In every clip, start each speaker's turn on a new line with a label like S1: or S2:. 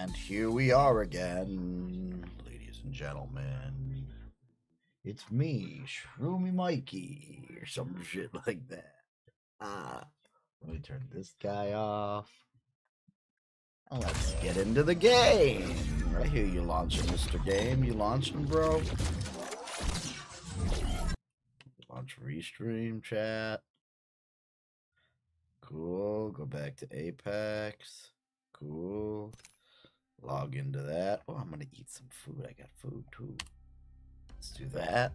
S1: And here we are again, ladies and gentlemen. It's me, Shroom eMikey, or some shit like that. Let me turn this guy off. And let's get into the game. I hear you launching, Mr. Game. You launching, bro? Launch restream chat. Cool. Go back to Apex. Cool. Log into that. Oh, I'm gonna eat some food. I got food too. Let's do that.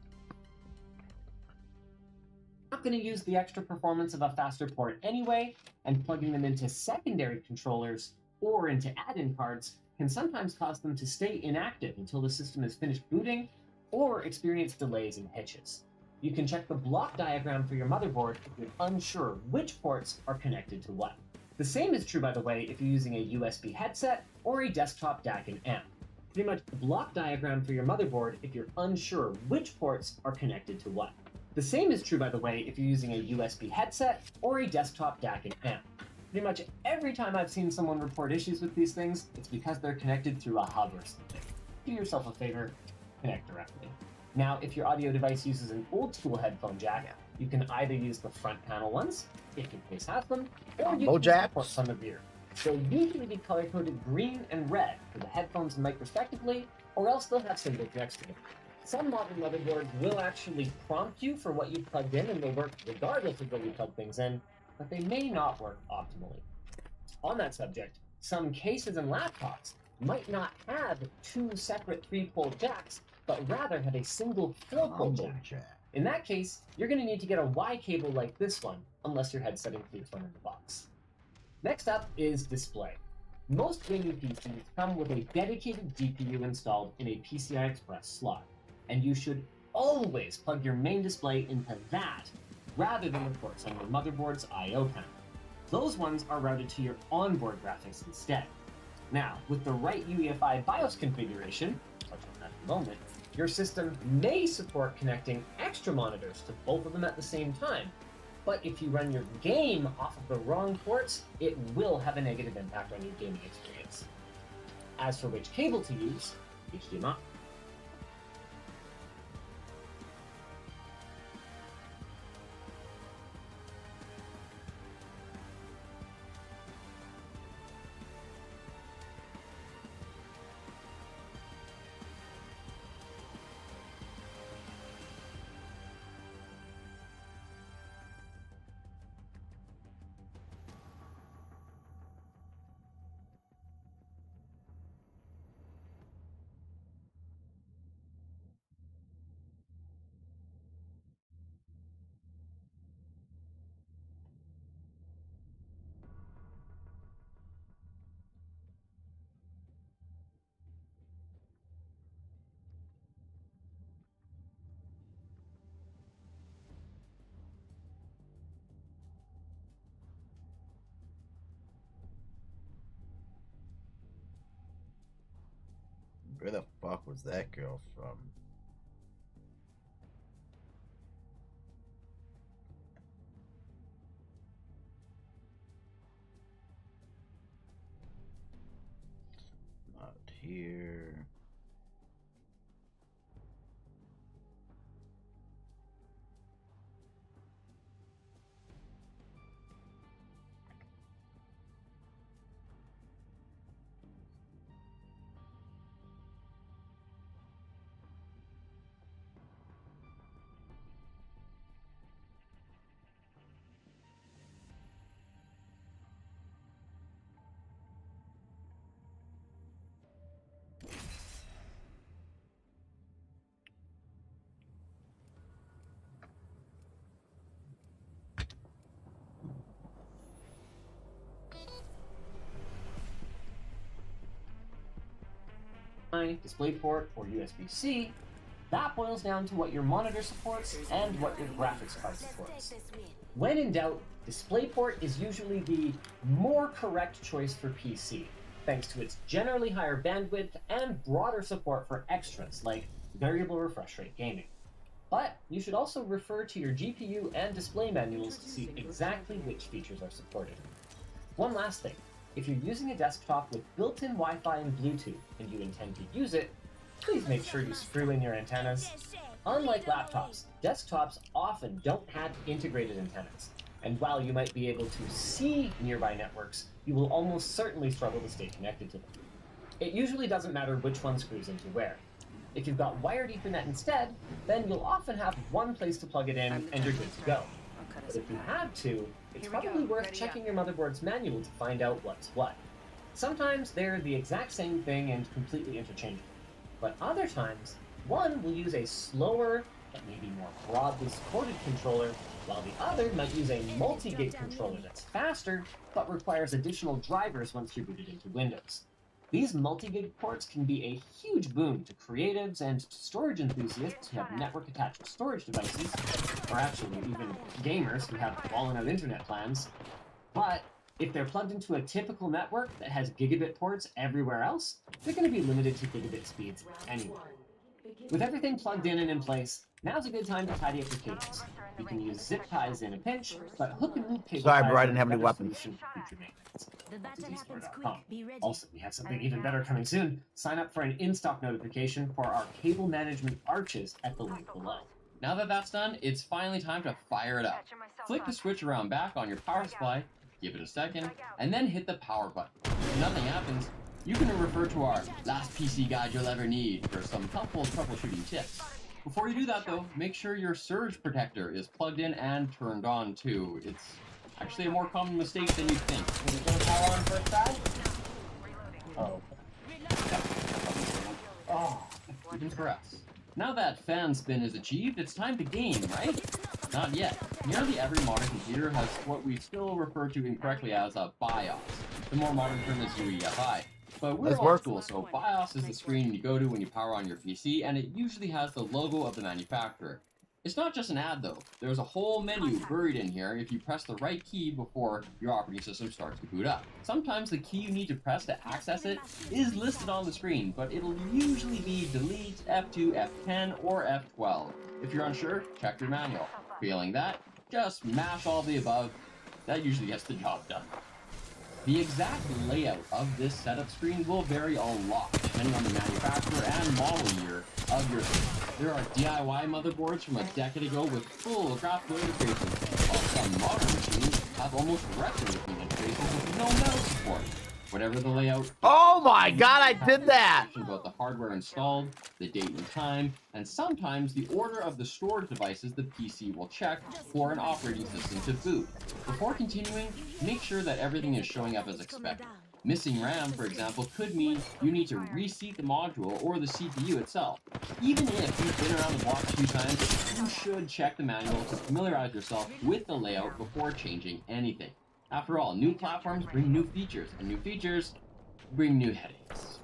S2: Not going to use the extra performance of a faster port anyway, and plugging them into secondary controllers or into add-in cards can sometimes cause them to stay inactive until the system is finished booting or experience delays and hitches. You can check the block diagram for your motherboard if you're unsure which ports are connected to what. The same is true, by the way, if you're using a USB headset or a desktop DAC and amp. Pretty much the block diagram for your motherboard if you're unsure which ports are connected to what. The same is true, by the way, if you're using a USB headset or a desktop DAC and amp. Pretty much every time I've seen someone report issues with these things, it's because they're connected through a hub or something. Do yourself a favor, connect directly. Now, if your audio device uses an old school headphone jack, you can either use the front panel ones, if your case has them, or you can use the ports on the rear. They'll usually be color-coded green and red for the headphones and mic respectively, or else they'll have symbols next to them. Some modern motherboards will actually prompt you for what you plugged in and will work regardless of where you plug things in, but they may not work optimally. On that subject, some cases and laptops might not have two separate 3-pole jacks, but rather have a single 4-pole jack. In that case, you're going to need to get a Y cable like this one, unless your headset includes one in the box. Next up is display. Most gaming PCs come with a dedicated GPU installed in a PCI Express slot, and you should always plug your main display into that, rather than the ports on your motherboard's I/O panel. Those ones are routed to your onboard graphics instead. Now, with the right UEFI BIOS configuration, I'll touch on that in a moment, your system may support connecting extra monitors to both of them at the same time, but if you run your game off of the wrong ports, it will have a negative impact on your gaming experience. As for which cable to use, HDMI.
S1: Where the fuck was that girl from? Not here.
S2: DisplayPort, or USB-C, that boils down to what your monitor supports and what your graphics card supports. When in doubt, DisplayPort is usually the more correct choice for PC, thanks to its generally higher bandwidth and broader support for extras like variable refresh rate gaming. But you should also refer to your GPU and display manuals to see exactly which features are supported. One last thing. If you're using a desktop with built-in Wi-Fi and Bluetooth and you intend to use it, please make sure you screw in your antennas. Unlike laptops, desktops often don't have integrated antennas, and while you might be able to see nearby networks, you will almost certainly struggle to stay connected to them. It usually doesn't matter which one screws into where. If you've got wired Ethernet instead, then you'll often have one place to plug it in and you're good to go. But if you have two, it's probably worth checking your motherboard's manual to find out what's what. Sometimes they're the exact same thing and completely interchangeable, but other times, one will use a slower, but maybe more broadly supported controller, while the other might use a multi-gig controller that's faster, but requires additional drivers once you're booted into Windows. These multi-gig ports can be a huge boon to creatives and to storage enthusiasts who have network-attached storage devices, or actually even gamers who have fallen-out internet plans. But if they're plugged into a typical network that has gigabit ports everywhere else, they're going to be limited to gigabit speeds anyway. With everything plugged in and in place, now's a good time to tidy up your cables. You can use zip ties in a pinch, but hook and loop cable
S1: Sorry,
S2: ties
S1: bro, I
S2: are
S1: didn't have
S2: a
S1: any
S2: better
S1: weapons.
S2: solution for future maintenance.
S3: The battle happens
S2: Diseasestore.com.
S3: quick. Be ready.
S2: Also, we have something even better coming soon. Sign up for an in-stock notification for our cable management arches at the link below.
S4: Now that that's done, it's finally time to fire it up. Flick the switch around back on your power supply, give it a second, and then hit the power button. If nothing happens, you can refer to our last PC guide you'll ever need for some helpful troubleshooting tips. Before you do that though, make sure your surge protector is plugged in and turned on too. It's actually a more common mistake than you'd think.
S2: Is it going to power on first try? Oh.
S4: Oh, even for us. Now that fan spin is achieved, it's time to game, right? Not yet. Nearly every modern computer has what we still refer to incorrectly as a BIOS. The more modern term is UEFI. But we're old school, so BIOS is the screen you go to when you power on your PC, and it usually has the logo of the manufacturer. It's not just an ad though. There's a whole menu buried in here if you press the right key before your operating system starts to boot up. Sometimes the key you need to press to access it is listed on the screen, but it'll usually be delete, F2, F10, or F12. If you're unsure, check your manual. Failing that, just mash all the above. That usually gets the job done. The exact layout of this setup screen will vary a lot depending on the manufacturer and model year of your system. There are DIY motherboards from a decade ago with full graphical interfaces, while some modern machines have almost retro-looking interfaces with no metal support. Whatever the layout,
S1: Oh my god, I did that!
S4: about the hardware installed, the date and time, and sometimes the order of the storage devices the PC will check for an operating system to boot. Before continuing, make sure that everything is showing up as expected. Missing RAM, for example, could mean you need to reseat the module or the CPU itself. Even if you've been around the block a few times, you should check the manual to familiarize yourself with the layout before changing anything. After all, new platforms bring new features, and new features bring new headaches.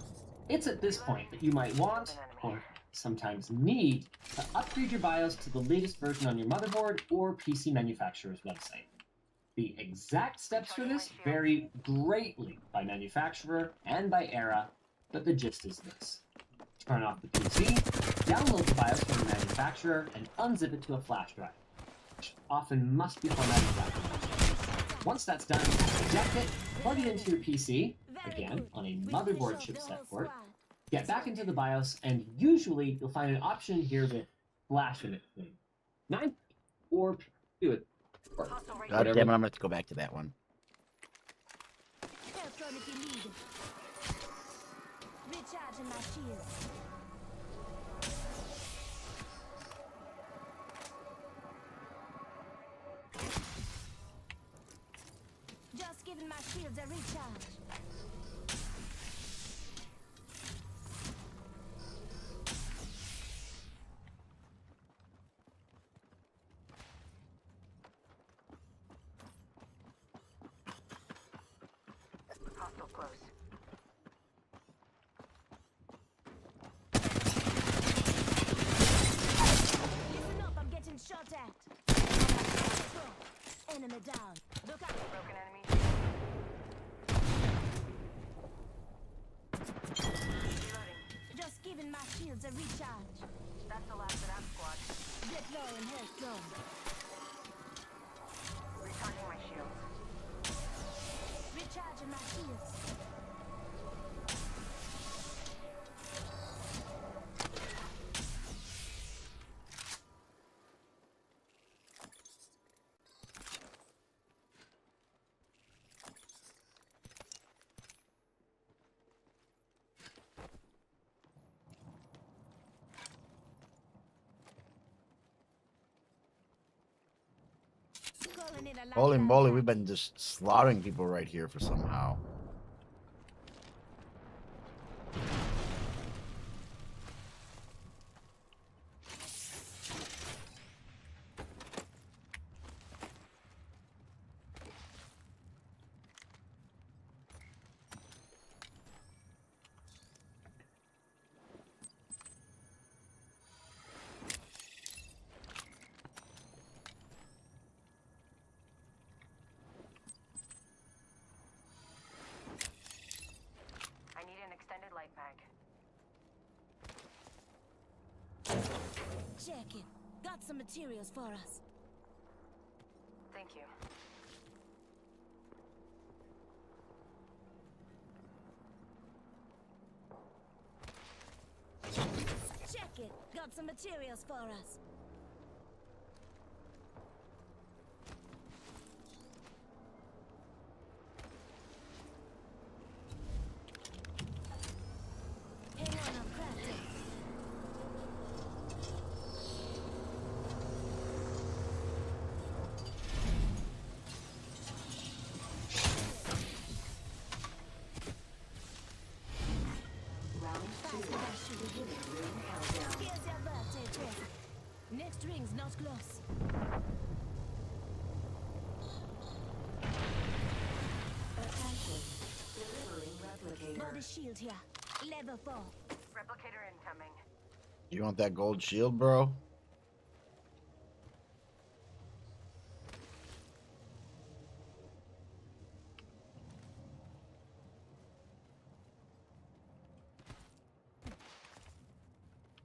S2: It's at this point that you might want, or sometimes need, to upgrade your BIOS to the latest version on your motherboard or PC manufacturer's website. The exact steps for this vary greatly by manufacturer and by era, but the gist is this. Turn off the PC, download the BIOS from the manufacturer, and unzip it to a flash drive, which often must be formatted properly. Once that's done, eject it, plug it into your PC, again on a motherboard chipset port, get back into the BIOS, and usually you'll find an option here with flash in it. 9 or do it. Or
S1: God damn it, I'm gonna have to go back to that one.
S3: Recharging my shields. Just giving my shields a recharge.
S5: Hostile close.
S3: Listen up, I'm getting shot at. Enemy down. Look out.
S5: Broken enemy. Reloading.
S3: Just giving my shields a recharge.
S5: That's the last of that squad.
S3: Get low and health zone.
S5: Recharging my shields.
S3: Recharging my shields. Calling in a
S1: Holy
S3: lifeline
S1: moly,
S3: pack.
S1: we've been just slaughtering people right here for somehow.
S5: I need an extended light mag.
S3: Check it. Got some materials for us.
S5: Thank you.
S3: Check it. Got some materials for us. Hang on, I'm crafting. Here's your birthday present. Next ring's not close. Body shield here. Level 4.
S5: Replicator incoming.
S1: You want that gold shield, bro?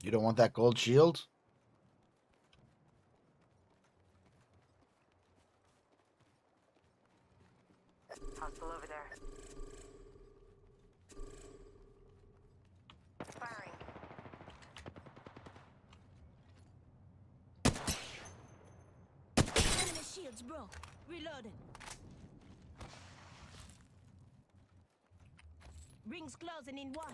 S1: You don't want that gold shield?
S5: Hostile over there. Firing.
S3: Enemy shields broke. Reloading. Rings closing in 1.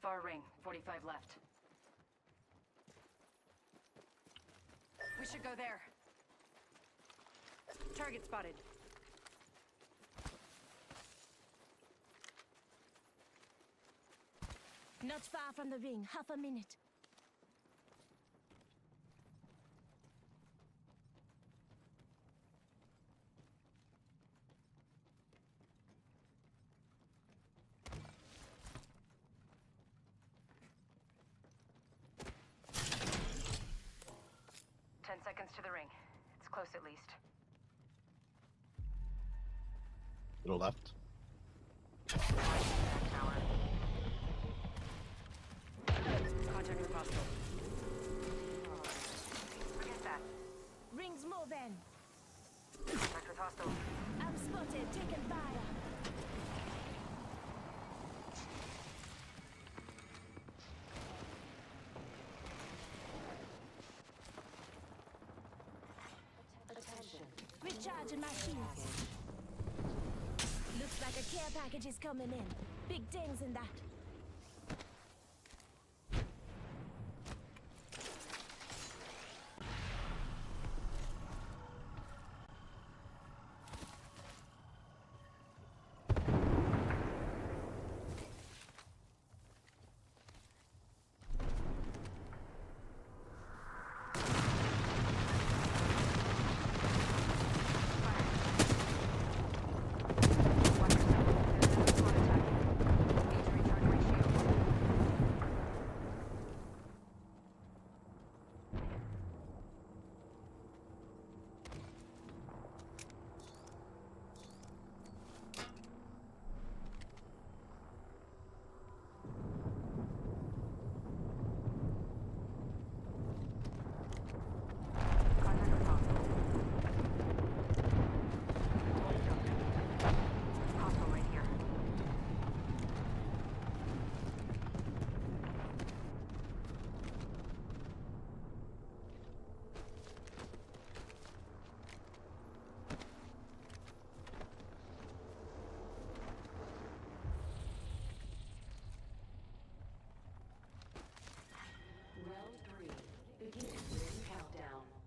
S5: Far ring. 45 left. We should go there. Target spotted.
S3: Not far from the ring. Half a minute.
S5: Ten seconds to the ring. It's close at least.
S1: To the left.
S5: Tower. Contact with hostile. Forget that.
S3: Rings moving.
S5: Contact with hostile.
S3: I'm spotted. Taking fire. Recharging my shields. Looks like a care package is coming in. Big things in that.
S5: Need to recharge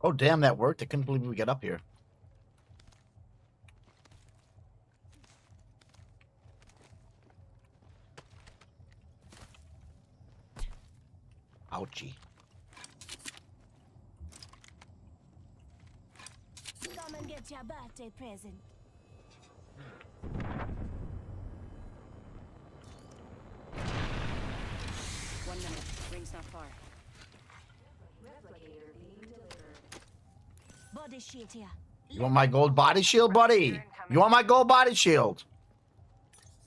S1: Oh, damn, that worked. I couldn't believe we got up here. Ouchie.
S3: Come and get your birthday present.
S6: One minute. Ring's not far.
S3: Body shield here.
S1: You want my gold body shield, buddy? You want my gold body shield?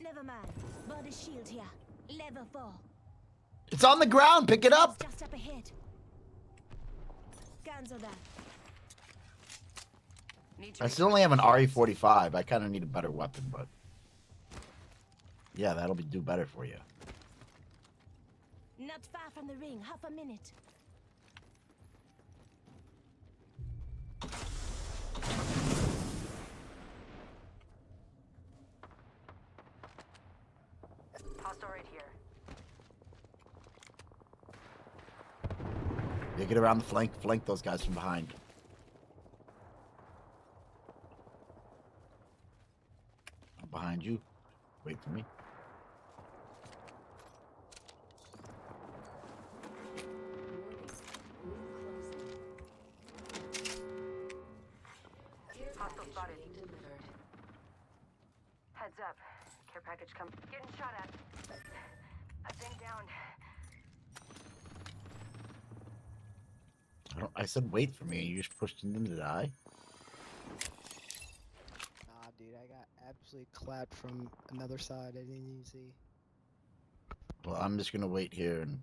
S3: Never mind. Body shield here. Level 4.
S1: It's on the ground. Pick it up.
S3: Just up ahead. Cancel that.
S1: I still only have an RE45. I kind of need a better weapon, but yeah, that'll do better for you.
S3: Not far from the ring. Half a minute.
S5: Hostile right here.
S1: You get around the flank. Flank those guys from behind. I'm behind you. Wait for me.
S5: Hostile spotted. Heads up. Care package come. Getting shot at. I've been down.
S1: I said wait for me. You just pushed into the eye.
S7: Nah, dude, I got absolutely clapped from another side. I didn't even see.
S1: Well, I'm just gonna wait here and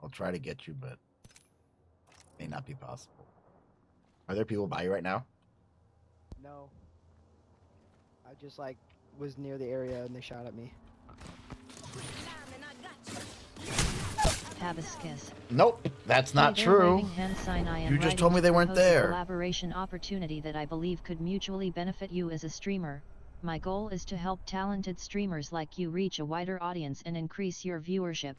S1: I'll try to get you, but may not be possible. Are there people by you right now?
S7: No. I just like was near the area and they shot at me.
S8: Hibiscus.
S1: Nope, that's not
S8: Hey there,
S1: true.
S8: waving hand sign. I am
S1: You just
S8: writing
S1: told me
S8: to
S1: they weren't
S8: propose a
S1: there.
S8: collaboration opportunity that I believe could mutually benefit you as a streamer. My goal is to help talented streamers like you reach a wider audience and increase your viewership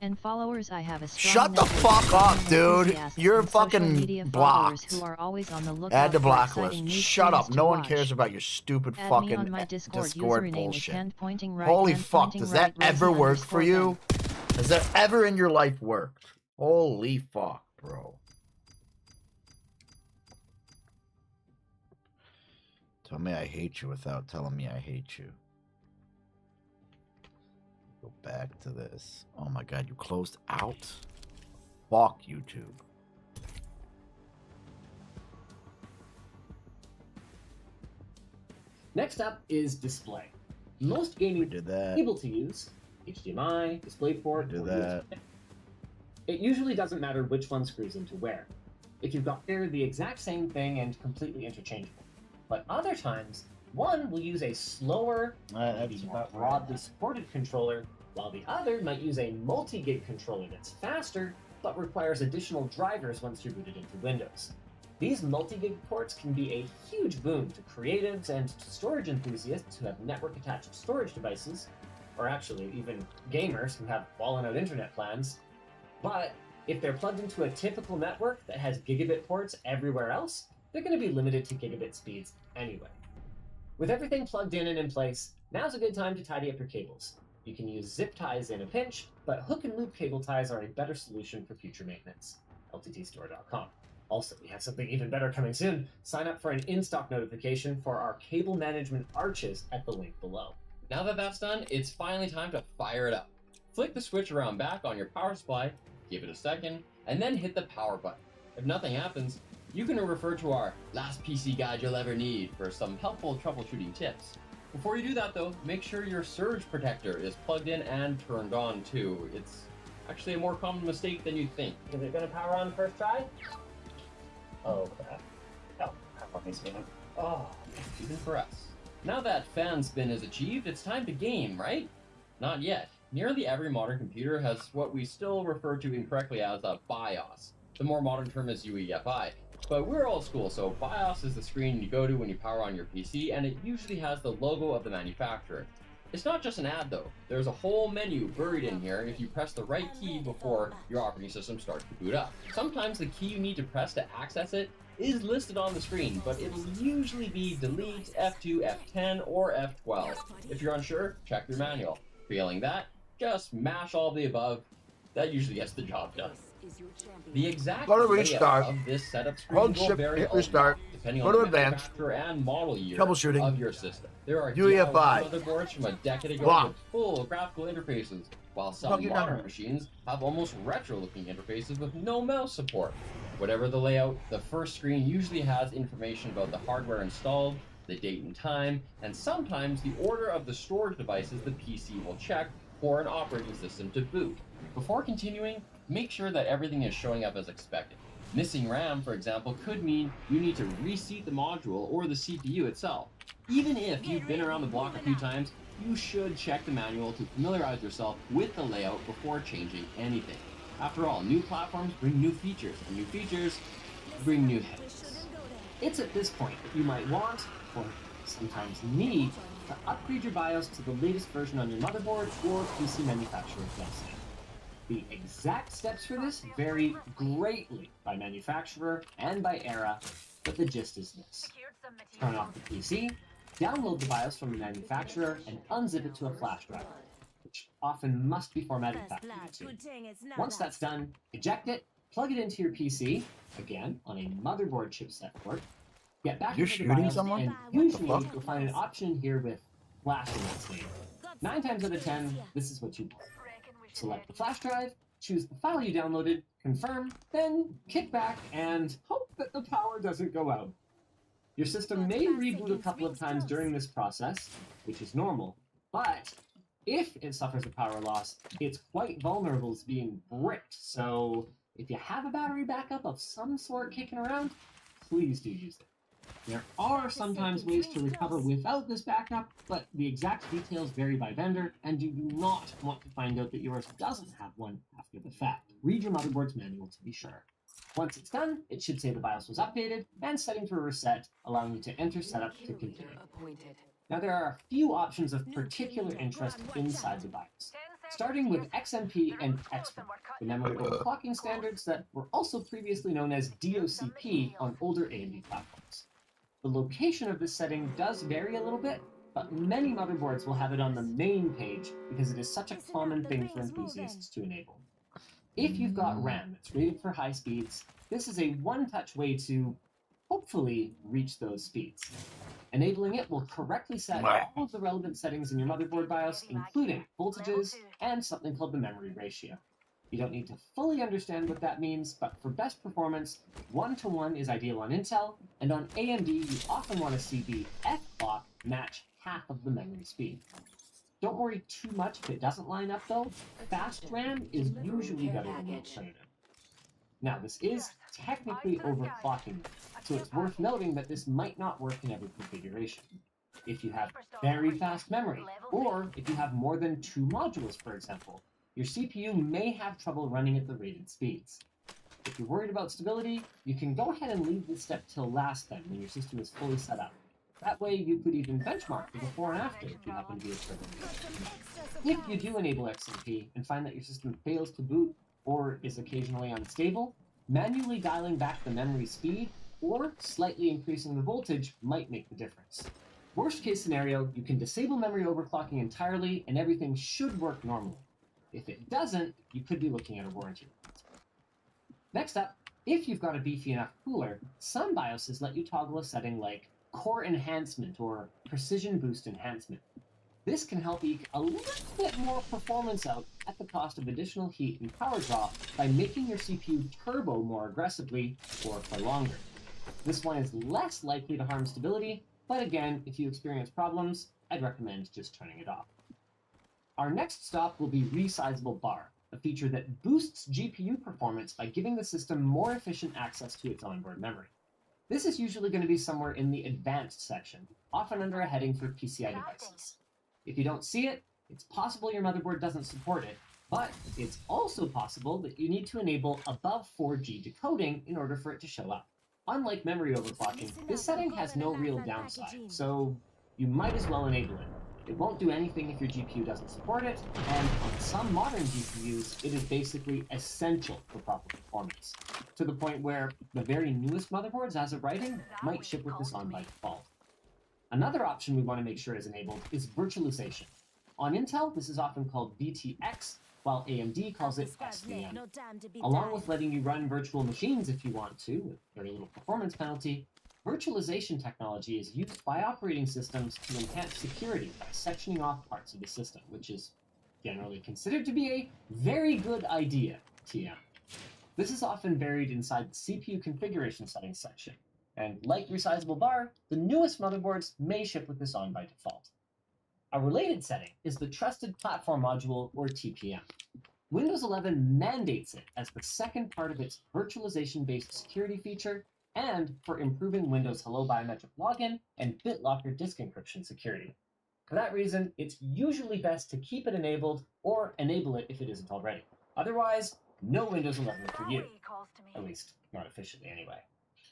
S8: and followers. I have a strong
S1: Shut the
S8: network of
S1: fuck up,
S8: gaming
S1: dude.
S8: enthusiasts
S1: You're
S8: and social
S1: fucking
S8: media followers
S1: blocked.
S8: who are always on the lookout
S1: Add to
S8: for
S1: blacklist.
S8: exciting new
S1: Shut up.
S8: streams
S1: No
S8: to
S1: one
S8: watch.
S1: cares about your stupid
S8: Add
S1: fucking
S8: me on my Discord username is
S1: bullshit.
S8: hand pointing right.
S1: Holy
S8: hand
S1: fuck,
S8: pointing
S1: does
S8: right,
S1: that ever
S8: Rosie
S1: work for
S8: underscore
S1: you?
S8: Ben.
S1: Has that ever in your life worked? Holy fuck, bro. Tell me I hate you without telling me I hate you. Go back to this. Oh my god, you closed out? Fuck YouTube.
S2: Next up is display. Most
S1: We
S2: gaming
S1: did that.
S2: able to use HDMI, DisplayPort,
S1: We did
S2: or
S1: that.
S2: USB. It usually doesn't matter which one screws into where. If you've got they're the exact same thing and completely interchangeable. But other times, one will use a slower, maybe
S1: That's
S2: more
S1: about
S2: broadly supported controller, while the other might use a multi-gig controller that's faster, but requires additional drivers once you're booted into Windows. These multi-gig ports can be a huge boon to creatives and to storage enthusiasts who have network-attached storage devices, or actually even gamers who have fallen-out internet plans. But if they're plugged into a typical network that has gigabit ports everywhere else, they're going to be limited to gigabit speeds anyway. With everything plugged in and in place, now's a good time to tidy up your cables. You can use zip ties in a pinch, but hook and loop cable ties are a better solution for future maintenance. LTTstore.com. Also, we have something even better coming soon. Sign up for an in-stock notification for our cable management arches at the link below.
S4: Now that that's done, it's finally time to fire it up. Flick the switch around back on your power supply, give it a second, and then hit the power button. If nothing happens, you can refer to our last PC guide you'll ever need for some helpful troubleshooting tips. Before you do that though, make sure your surge protector is plugged in and turned on too. It's actually a more common mistake than you'd think.
S2: Is it going to power on first try? Oh, crap. Oh, crap on these minutes. Oh,
S4: Even for us. Now that fan spin is achieved, it's time to game, right? Not yet. Nearly every modern computer has what we still refer to incorrectly as a BIOS. The more modern term is UEFI. But we're old school, so BIOS is the screen you go to when you power on your PC, and it usually has the logo of the manufacturer. It's not just an ad though. There's a whole menu buried in here if you press the right key before your operating system starts to boot up. Sometimes the key you need to press to access it is listed on the screen, but it'll usually be delete, F2, F10, or F12. If you're unsure, check your manual. Failing that, just mash all of the above. That usually gets the job done. The exact
S1: Go to
S4: layout
S1: restart.
S4: of this setup screen
S1: Hold
S4: will
S1: shift,
S4: vary
S1: hit
S4: a
S1: restart.
S4: lot, depending
S1: Go
S4: on
S1: to
S4: the
S1: advanced.
S4: manufacturer and model year
S1: Troubleshooting.
S4: of your system. There are
S1: UEFI.
S4: DIY motherboards from a decade ago
S1: Block.
S4: with full graphical interfaces, while some
S1: Plug your
S4: modern
S1: camera.
S4: machines have almost retro-looking interfaces with no mouse support. Whatever the layout, the first screen usually has information about the hardware installed, the date and time, and sometimes the order of the storage devices the PC will check for an operating system to boot. Before continuing, make sure that everything is showing up as expected. Missing RAM, for example, could mean you need to reseat the module or the CPU itself. Even if you've been around the block a few times, you should check the manual to familiarize yourself with the layout before changing anything. After all, new platforms bring new features, and new features bring new headaches.
S2: It's at this point that you might want, or sometimes need, to upgrade your BIOS to the latest version on your motherboard or PC manufacturer's website. The exact steps for this vary greatly by manufacturer and by era, but the gist is this. Turn off the PC, download the BIOS from the manufacturer, and unzip it to a flash drive, which often must be formatted factory too. Once that's done, eject it, plug it into your PC, again on a motherboard chipset port, get back
S1: You're
S2: into the
S1: shooting
S2: BIOS,
S1: someone?
S2: and
S1: What the
S2: usually
S1: fuck?
S2: you'll find an option here with flash in its name. 9 times out of 10, this is what you want. Select the flash drive, choose the file you downloaded, confirm, then kick back and hope that the power doesn't go out. Your system may reboot a couple of times during this process, which is normal, but if it suffers a power loss, it's quite vulnerable to being bricked. So if you have a battery backup of some sort kicking around, please do use it. There are sometimes ways to recover without this backup, but the exact details vary by vendor, and you do not want to find out that yours doesn't have one after the fact. Read your motherboard's manual to be sure. Once it's done, it should say the BIOS was updated and setting for reset, allowing you to enter setup to continue. Now there are a few options of particular interest inside the BIOS, starting with XMP and XPERT, the memory overclocking standards that were also previously known as DOCP on older AMD platforms. The location of this setting does vary a little bit, but many motherboards will have it on the main page because it is such a common thing for enthusiasts to enable. If you've got RAM that's rated for high speeds, this is a one-touch way to hopefully reach those speeds. Enabling it will correctly set all of the relevant settings in your motherboard BIOS, including voltages and something called the memory ratio. You don't need to fully understand what that means, but for best performance, 1-to-1 is ideal on Intel, and on AMD you often want to see the F clock match half of the memory speed. Don't worry too much if it doesn't line up though. Fast RAM is usually better than the alternative. Now this is technically overclocking, so it's worth noting that this might not work in every configuration. If you have very fast memory, or if you have more than 2 modules for example, your CPU may have trouble running at the rated speeds. If you're worried about stability, you can go ahead and leave this step till last then when your system is fully set up. That way you could even benchmark the before and after if you happen to be a privileged. If you do enable XMP and find that your system fails to boot or is occasionally unstable, manually dialing back the memory speed or slightly increasing the voltage might make the difference. Worst case scenario, you can disable memory overclocking entirely and everything should work normally. If it doesn't, you could be looking at a warranty. Next up, if you've got a beefy enough cooler, some BIOSes let you toggle a setting like Core Enhancement or Precision Boost Enhancement. This can help eke a little bit more performance out at the cost of additional heat and power draw by making your CPU turbo more aggressively or for longer. This one is less likely to harm stability, but again, if you experience problems, I'd recommend just turning it off. Our next stop will be Resizable Bar, a feature that boosts GPU performance by giving the system more efficient access to its onboard memory. This is usually going to be somewhere in the Advanced section, often under a heading for PCI devices. If you don't see it, it's possible your motherboard doesn't support it, but it's also possible that you need to enable above 4G decoding in order for it to show up. Unlike memory overclocking, this setting has no real downside, so you might as well enable it. It won't do anything if your GPU doesn't support it, and on some modern GPUs, it is basically essential for proper performance, to the point where the very newest motherboards, as of writing, might ship with this on by default. Another option we want to make sure is enabled is virtualization. On Intel, this is often called VTX, while AMD calls it SVM. Along with letting you run virtual machines if you want to, with very little performance penalty, virtualization technology is used by operating systems to enhance security by sectioning off parts of the system, which is generally considered to be a very good idea, TM. This is often buried inside the CPU configuration settings section, and like resizable bar, the newest motherboards may ship with this on by default. A related setting is the Trusted Platform Module, or TPM. Windows 11 mandates it as the second part of its virtualization-based security feature and for improving Windows Hello Biometric Login and BitLocker disk encryption security. For that reason, it's usually best to keep it enabled or enable it if it isn't already. Otherwise, no Windows 11 for you. At least, not officially anyway.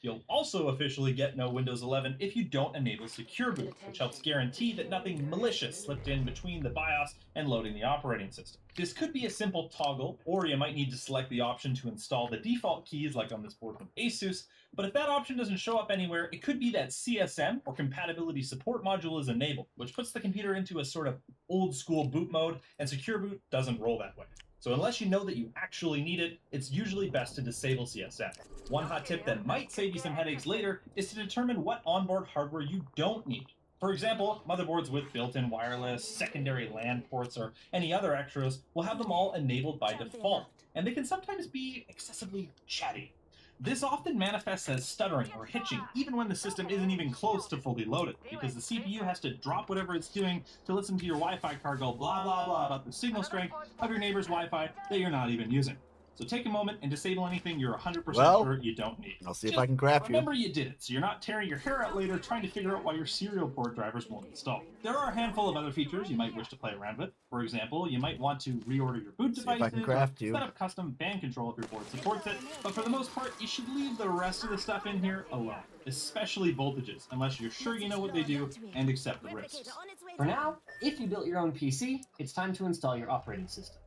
S9: You'll also officially get no Windows 11 if you don't enable Secure Boot, which helps guarantee that nothing malicious slipped in between the BIOS and loading the operating system. This could be a simple toggle, or you might need to select the option to install the default keys like on this board from Asus, but if that option doesn't show up anywhere, it could be that CSM, or Compatibility Support Module, is enabled, which puts the computer into a sort of old-school boot mode, and Secure Boot doesn't roll that way. So unless you know that you actually need it, it's usually best to disable CSM. One hot tip that might save you some headaches later is to determine what onboard hardware you don't need. For example, motherboards with built-in wireless, secondary LAN ports, or any other extras will have them all enabled by default, and they can sometimes be excessively chatty. This often manifests as stuttering or hitching, even when the system isn't even close to fully loaded, because the CPU has to drop whatever it's doing to listen to your Wi-Fi card go blah blah blah about the signal strength of your neighbor's Wi-Fi that you're not even using. So take a moment and disable anything you're 100% sure you don't need.
S1: I'll see if I can craft you.
S9: Remember you did it, so you're not tearing your hair out later trying to figure out why your serial port drivers won't install. There are a handful of other features you might wish to play around with. For example, you might want to reorder your boot devices, or set up custom band control if your board supports it, but for the most part, you should leave the rest of the stuff in here alone, especially voltages, unless you're sure you know what they do and accept the risks.
S2: For now, if you built your own PC, it's time to install your operating system.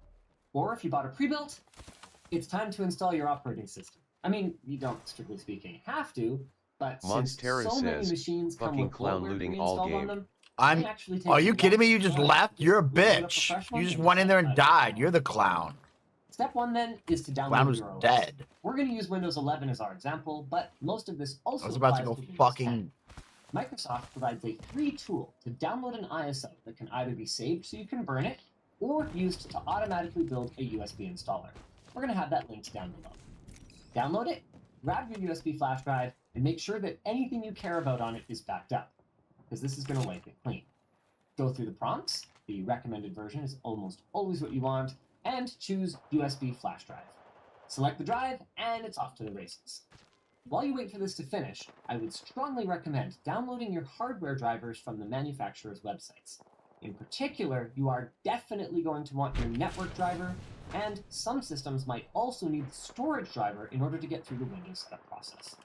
S2: Or if you bought a pre-built, it's time to install your operating system. I mean, you don't, strictly speaking, have to, but since so many machines come with clown looting all game. On them,
S1: are you kidding me? You just left? You're a bitch. You just went in there and died. You're the clown.
S2: Step one, then, is to download
S1: Clown was
S2: your OS.
S1: dead.
S2: We're going to use Windows 11 as our example, but most of this also
S1: I was about to
S2: applies
S1: go
S2: Windows
S1: fucking...
S2: 10. Microsoft provides a free tool to download an ISO that can either be saved so you can burn it, or used to automatically build a USB installer. We're going to have that linked down below. Download it, grab your USB flash drive, and make sure that anything you care about on it is backed up, because this is going to wipe it clean. Go through the prompts, the recommended version is almost always what you want, and choose USB flash drive. Select the drive, and it's off to the races. While you wait for this to finish, I would strongly recommend downloading your hardware drivers from the manufacturer's websites. In particular, you are definitely going to want your network driver, and some systems might also need the storage driver in order to get through the Windows setup process.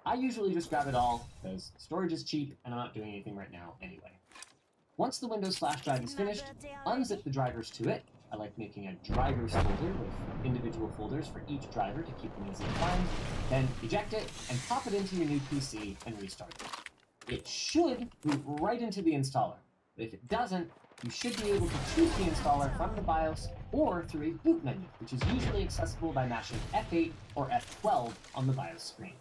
S2: I usually just grab it all, because storage is cheap and I'm not doing anything right now anyway. Once the Windows flash drive is finished, unzip the drivers to it. I like making a drivers folder with individual folders for each driver to keep them easy to find. Then eject it and pop it into your new PC and restart it. It should boot right into the installer, but if it doesn't, you should be able to choose the installer from the BIOS or through a boot menu, which is usually accessible by mashing F8 or F12 on the BIOS screen.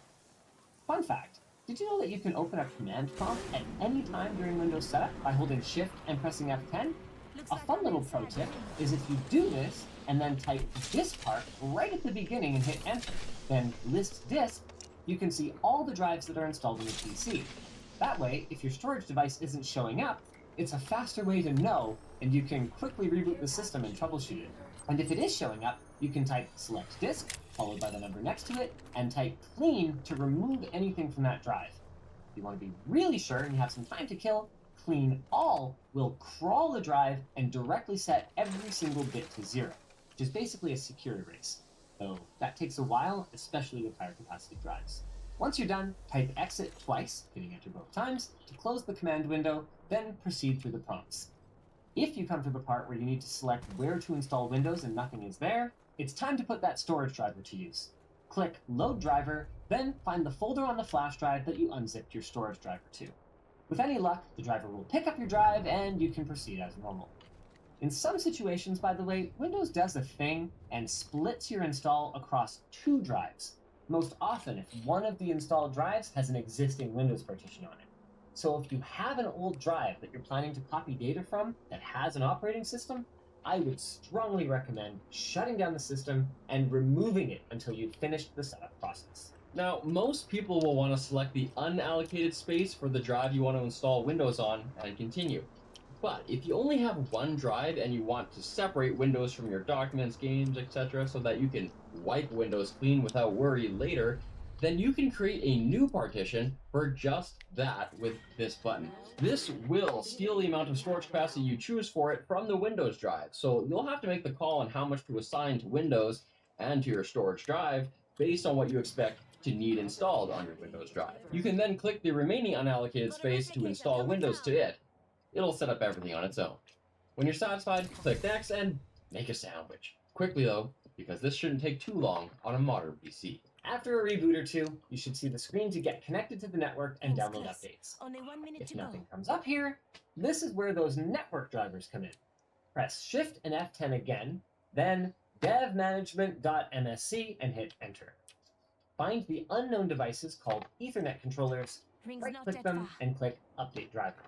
S2: Fun fact, did you know that you can open a command prompt at any time during Windows setup by holding Shift and pressing F10? A fun little pro tip is if you do this and then type diskpart right at the beginning and hit enter, then list disk, you can see all the drives that are installed in the PC. That way, if your storage device isn't showing up, it's a faster way to know, and you can quickly reboot the system and troubleshoot it. And if it is showing up, you can type select disk, followed by the number next to it, and type clean to remove anything from that drive. If you want to be really sure and you have some time to kill, clean all will crawl the drive and directly set every single bit to 0, which is basically a secure erase. Though that takes a while, especially with higher capacity drives. Once you're done, type exit twice, hitting enter both times, to close the command window, then proceed through the prompts. If you come to the part where you need to select where to install Windows and nothing is there, it's time to put that storage driver to use. Click Load Driver, then find the folder on the flash drive that you unzipped your storage driver to. With any luck, the driver will pick up your drive and you can proceed as normal. In some situations, by the way, Windows does a thing and splits your install across 2 drives. Most often, if one of the installed drives has an existing Windows partition on it. So if you have an old drive that you're planning to copy data from that has an operating system, I would strongly recommend shutting down the system and removing it until you've finished the setup process.
S4: Now, most people will want to select the unallocated space for the drive you want to install Windows on and continue. But if you only have one drive and you want to separate Windows from your documents, games, etc. so that you can wipe Windows clean without worry later, then you can create a new partition for just that with this button. This will steal the amount of storage capacity you choose for it from the Windows drive, so you'll have to make the call on how much to assign to Windows and to your storage drive based on what you expect to need installed on your Windows drive. You can then click the remaining unallocated space to install Windows to it. It'll set up everything on its own. When you're satisfied, click Next and make a sandwich. Quickly though, because this shouldn't take too long on a modern PC.
S2: After a reboot or two, you should see the screen to get connected to the network and
S3: Thanks,
S2: download
S3: Chris.
S2: updates.
S3: Only 1 minute
S2: If
S3: to go.
S2: nothing comes up here, this is where those network drivers come in. Press Shift and F10 again, then devmanagement.msc and hit Enter. Find the unknown devices called Ethernet controllers,
S3: Rings not
S2: right-click
S3: dead
S2: them,
S3: far.
S2: and click Update Driver.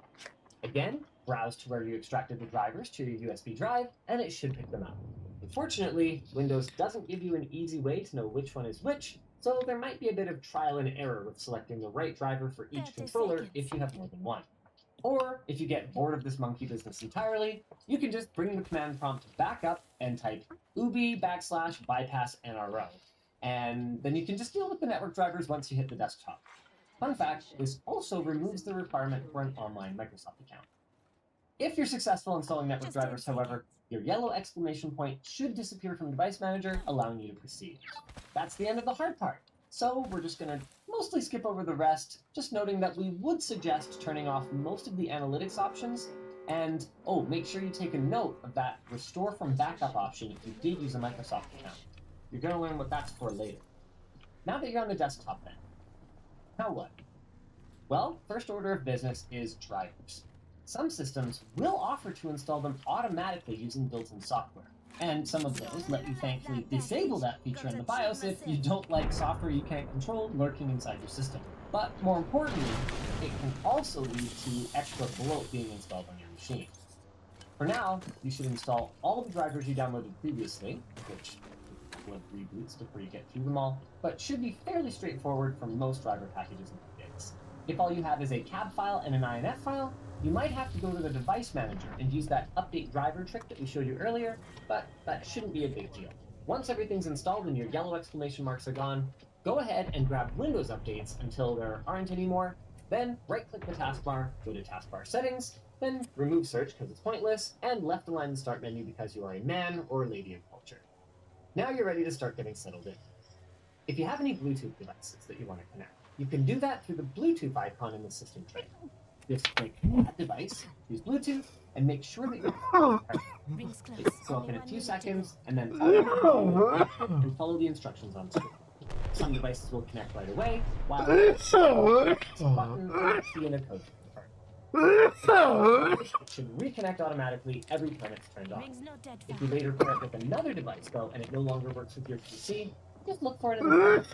S2: Again, browse to where you extracted the drivers to your USB drive, and it should pick them up. Unfortunately, Windows doesn't give you an easy way to know which one is which, so there might be a bit of trial and error with selecting the right driver for each
S3: 30
S2: controller
S3: seconds.
S2: if you have more than one. Or, if you get bored of this monkey business entirely, you can just bring the command prompt back up and type ubi/bypass NRO, and then you can just deal with the network drivers once you hit the desktop. Fun fact, this also removes the requirement for an online Microsoft account. If you're successful installing network
S3: Just 10
S2: drivers, however, your yellow exclamation point should disappear from Device Manager, allowing you to proceed. That's the end of the hard part. So we're just going to mostly skip over the rest, just noting that we would suggest turning off most of the analytics options, and make sure you take a note of that restore from backup option if you did use a Microsoft account. You're going to learn what that's for later. Now that you're on the desktop then, now what? Well, first order of business is drivers. Some systems will offer to install them automatically using built-in software, and some of those let you thankfully disable that feature in the BIOS if you don't like software you can't control lurking inside your system. But more importantly, it can also lead to extra bloat being installed on your machine. For now, you should install all the drivers you downloaded previously, which will reboots before you get through them all, but should be fairly straightforward for most driver packages and updates. If all you have is a cab file and an INF file, you might have to go to the Device Manager and use that update driver trick that we showed you earlier, but that shouldn't be a big deal. Once everything's installed and your yellow exclamation marks are gone, go ahead and grab Windows updates until there aren't any more, then right-click the taskbar, go to Taskbar Settings, then remove search because it's pointless, and left align the Start menu because you are a man or lady of culture. Now you're ready to start getting settled in. If you have any Bluetooth devices that you want to connect, you can do that through the Bluetooth icon in the system tray. Just click Add Device, use Bluetooth, and make sure that you're
S3: Rings close.
S2: It'll go up
S3: Only
S2: in a
S3: 1
S2: few
S3: minute to
S2: seconds,
S3: go.
S2: and then follow the instructions on screen. Some devices will connect right away, while others button or key in a code to confirm. It should reconnect automatically every time it's turned on.
S3: Rings not dead
S2: If
S3: far.
S2: you later pair it with another device, though, and it no longer works with your PC, just look for it in the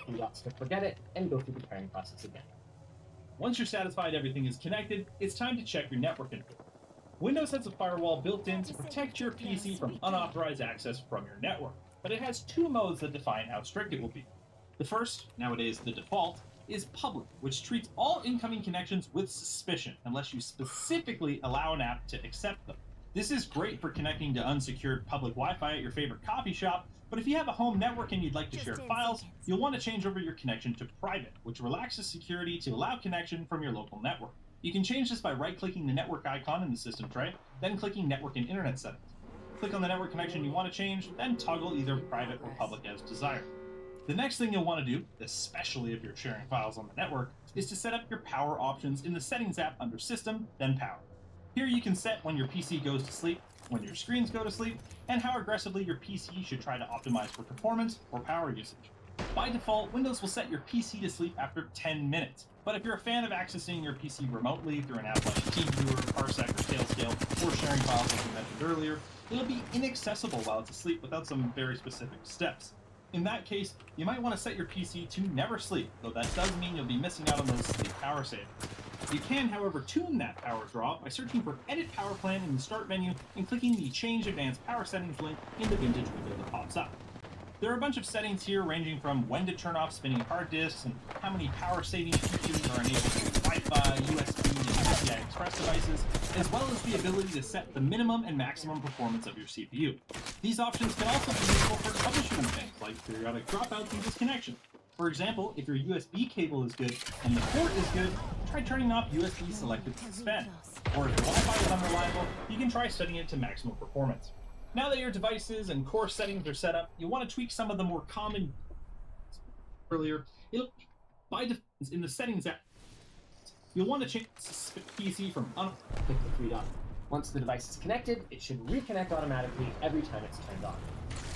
S2: do not forget it, and go through the pairing process again.
S9: Once you're satisfied everything is connected, it's time to check your network info. Windows has a firewall built in to protect your PC from unauthorized access from your network, but it has 2 modes that define how strict it will be. The first, nowadays the default, is public, which treats all incoming connections with suspicion unless you specifically allow an app to accept them. This is great for connecting to unsecured public Wi-Fi at your favorite coffee shop, but if you have a home network and you'd like to
S3: Just
S9: share
S3: 10
S9: files,
S3: seconds.
S9: you'll want to change over your connection to private, which relaxes security to allow connection from your local network. You can change this by right-clicking the network icon in the system tray, then clicking Network and Internet Settings. Click on the network connection you want to change, then toggle either private or public as desired. The next thing you'll want to do, especially if you're sharing files on the network, is to set up your power options in the Settings app under System, then Power. Here you can set when your PC goes to sleep, when your screens go to sleep, and how aggressively your PC should try to optimize for performance or power usage. By default, Windows will set your PC to sleep after 10 minutes, but if you're a fan of accessing your PC remotely through an app like TeamViewer, Parsec, or Tailscale, or sharing files like we mentioned earlier, it'll be inaccessible while it's asleep without some very specific steps. In that case, you might want to set your PC to never sleep, though that does mean you'll be missing out on those sleep power savings. You can, however, tune that power draw by searching for Edit Power Plan in the Start menu and clicking the Change Advanced Power Settings link in the Vintage window that pops up. There are a bunch of settings here ranging from when to turn off spinning hard disks and how many power saving features are enabled through Wi-Fi, USB, and PCI Express devices, as well as the ability to set the minimum and maximum performance of your CPU. These options can also be useful for troubleshooting things like periodic dropouts and disconnections. For example, if your USB cable is good and the port is good, try turning off USB selected suspend. Or if your Wi-Fi is unreliable, you can try setting it to maximum performance. Now that your devices and core settings are set up, you'll want to tweak some of the more common earlier. By default, in the Settings app, you'll want to change PC from
S2: Click the three dots. Once the device is connected, it should reconnect automatically every time it's turned on.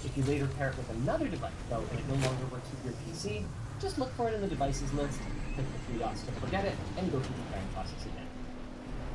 S2: If you later pair it with another device, though, and it no longer works with your PC, just look for it in the devices list, click the three dots to forget it, and go through the pairing process again.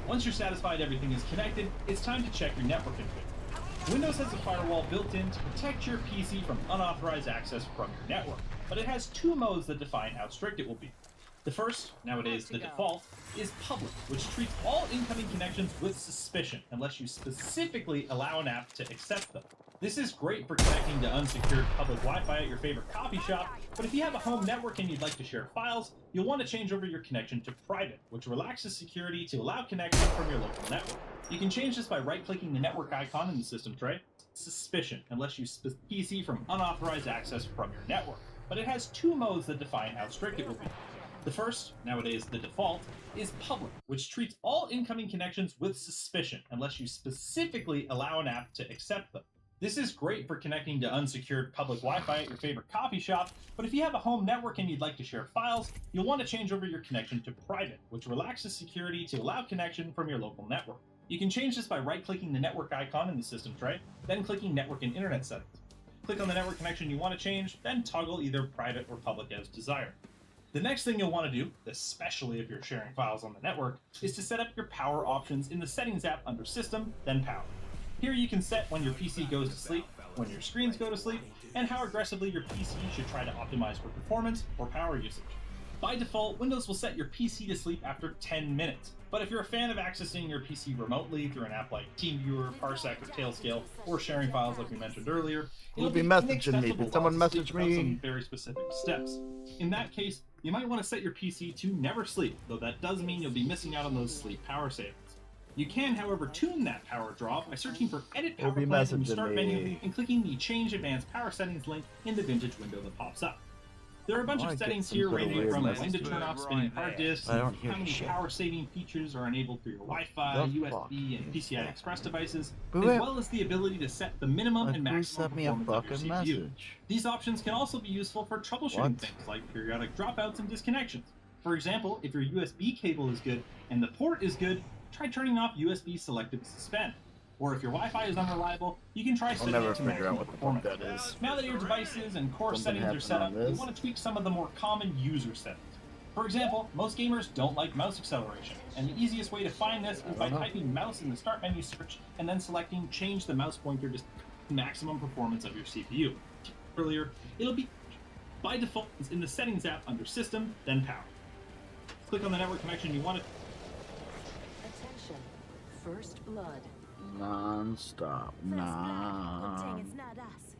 S9: Once you're satisfied everything is connected, it's time to check your network config. Windows has a firewall built in to protect your PC from unauthorized access from your network, but it has two modes that define how strict it will be. The first, nowadays the default, is public, which treats all incoming connections with suspicion unless you specifically allow an app to accept them. This is great for connecting to unsecured public Wi-Fi at your favorite coffee shop, but if you have a home network and you'd like to share files, you'll want to change over your connection to private, which relaxes security to allow connection from your local network. You can change this by right-clicking the network icon in the system tray, suspicion, unless you PC from unauthorized access from your network, but it has two modes that define how strict it will be. The first, nowadays the default, is public, which treats all incoming connections with suspicion unless you specifically allow an app to accept them. This is great for connecting to unsecured public Wi-Fi at your favorite coffee shop, but if you have a home network and you'd like to share files, you'll want to change over your connection to private, which relaxes security to allow connection from your local network. You can change this by right-clicking the network icon in the system tray, then clicking Network and Internet Settings. Click on the network connection you want to change, then toggle either private or public as desired. The next thing you'll want to do, especially if you're sharing files on the network, is to set up your power options in the Settings app under System, then Power. Here you can set when your PC goes to sleep, when your screens go to sleep, and how aggressively your PC should try to optimize for performance or power usage. By default, Windows will set your PC to sleep after 10 minutes, but if you're a fan of accessing your PC remotely through an app like TeamViewer, Parsec, or Tailscale, or sharing files like we mentioned earlier,
S1: You'll be messaging me. Did someone message me?
S9: Some very specific steps. In that case, you might want to set your PC to never sleep, though that does mean you'll be missing out on those sleep power savings. You can, however, tune that power draw by searching for Edit Power Plan in the Start menu and clicking the Change Advanced Power Settings link in the Vintage window that pops up. There are a bunch of settings here ranging from when to turn off spinning hard disks, and how many power-saving features are enabled through your Wi-Fi, USB, and PCI Express devices, as well as the ability to set the minimum and maximum performance of your CPU. These options can also be useful for troubleshooting things like periodic dropouts and disconnections. For example, if your USB cable is good and the port is good, try turning off USB selected suspend. Or if your Wi-Fi is unreliable, you can try setting it to maximum performance. Now that your devices and core settings are set up, you want to tweak some of the more common user settings. For example, most gamers don't like mouse acceleration, and the easiest way to find this is by typing mouse in the Start menu search and then selecting Change the mouse pointer to maximum performance of your CPU. Earlier, it'll be by default in the Settings app under System, then Power. Click on the network connection you want to.
S6: Attention. First blood.
S1: Non-stop. Nah.
S3: It's not us.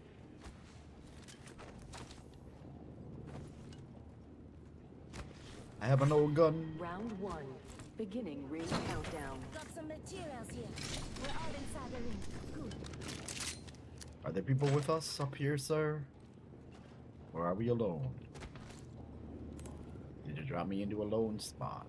S1: I have an old gun.
S6: Round 1. Beginning ring countdown.
S3: Got some materials here. We're all inside the ring. Good.
S1: Are there people with us up here, sir? Or are we alone? Did you drop me into a lone spot?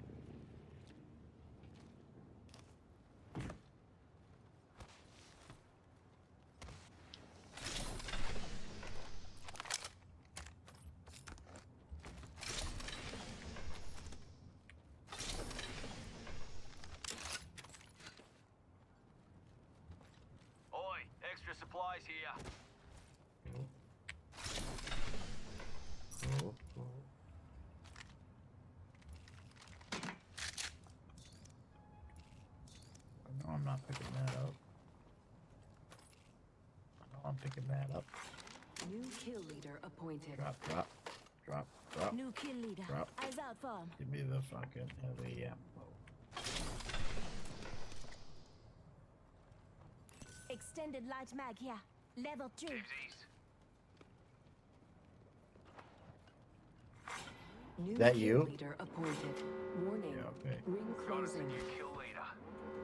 S10: here.
S1: Oh, oh. No, I'm not picking that up. No, I'm picking that up.
S6: New kill leader appointed.
S1: Drop, drop, drop, drop.
S3: New kill leader.
S1: Drop.
S3: Eyes out for him.
S1: Give me the fucking heavy ammo.
S3: Extended light mag here. Level 3.
S10: Moves east.
S6: New
S1: That
S6: kill
S1: you?
S6: leader appointed. Warning.
S1: Yeah, okay.
S6: Ring
S10: Got us a
S6: closing.
S10: new kill leader.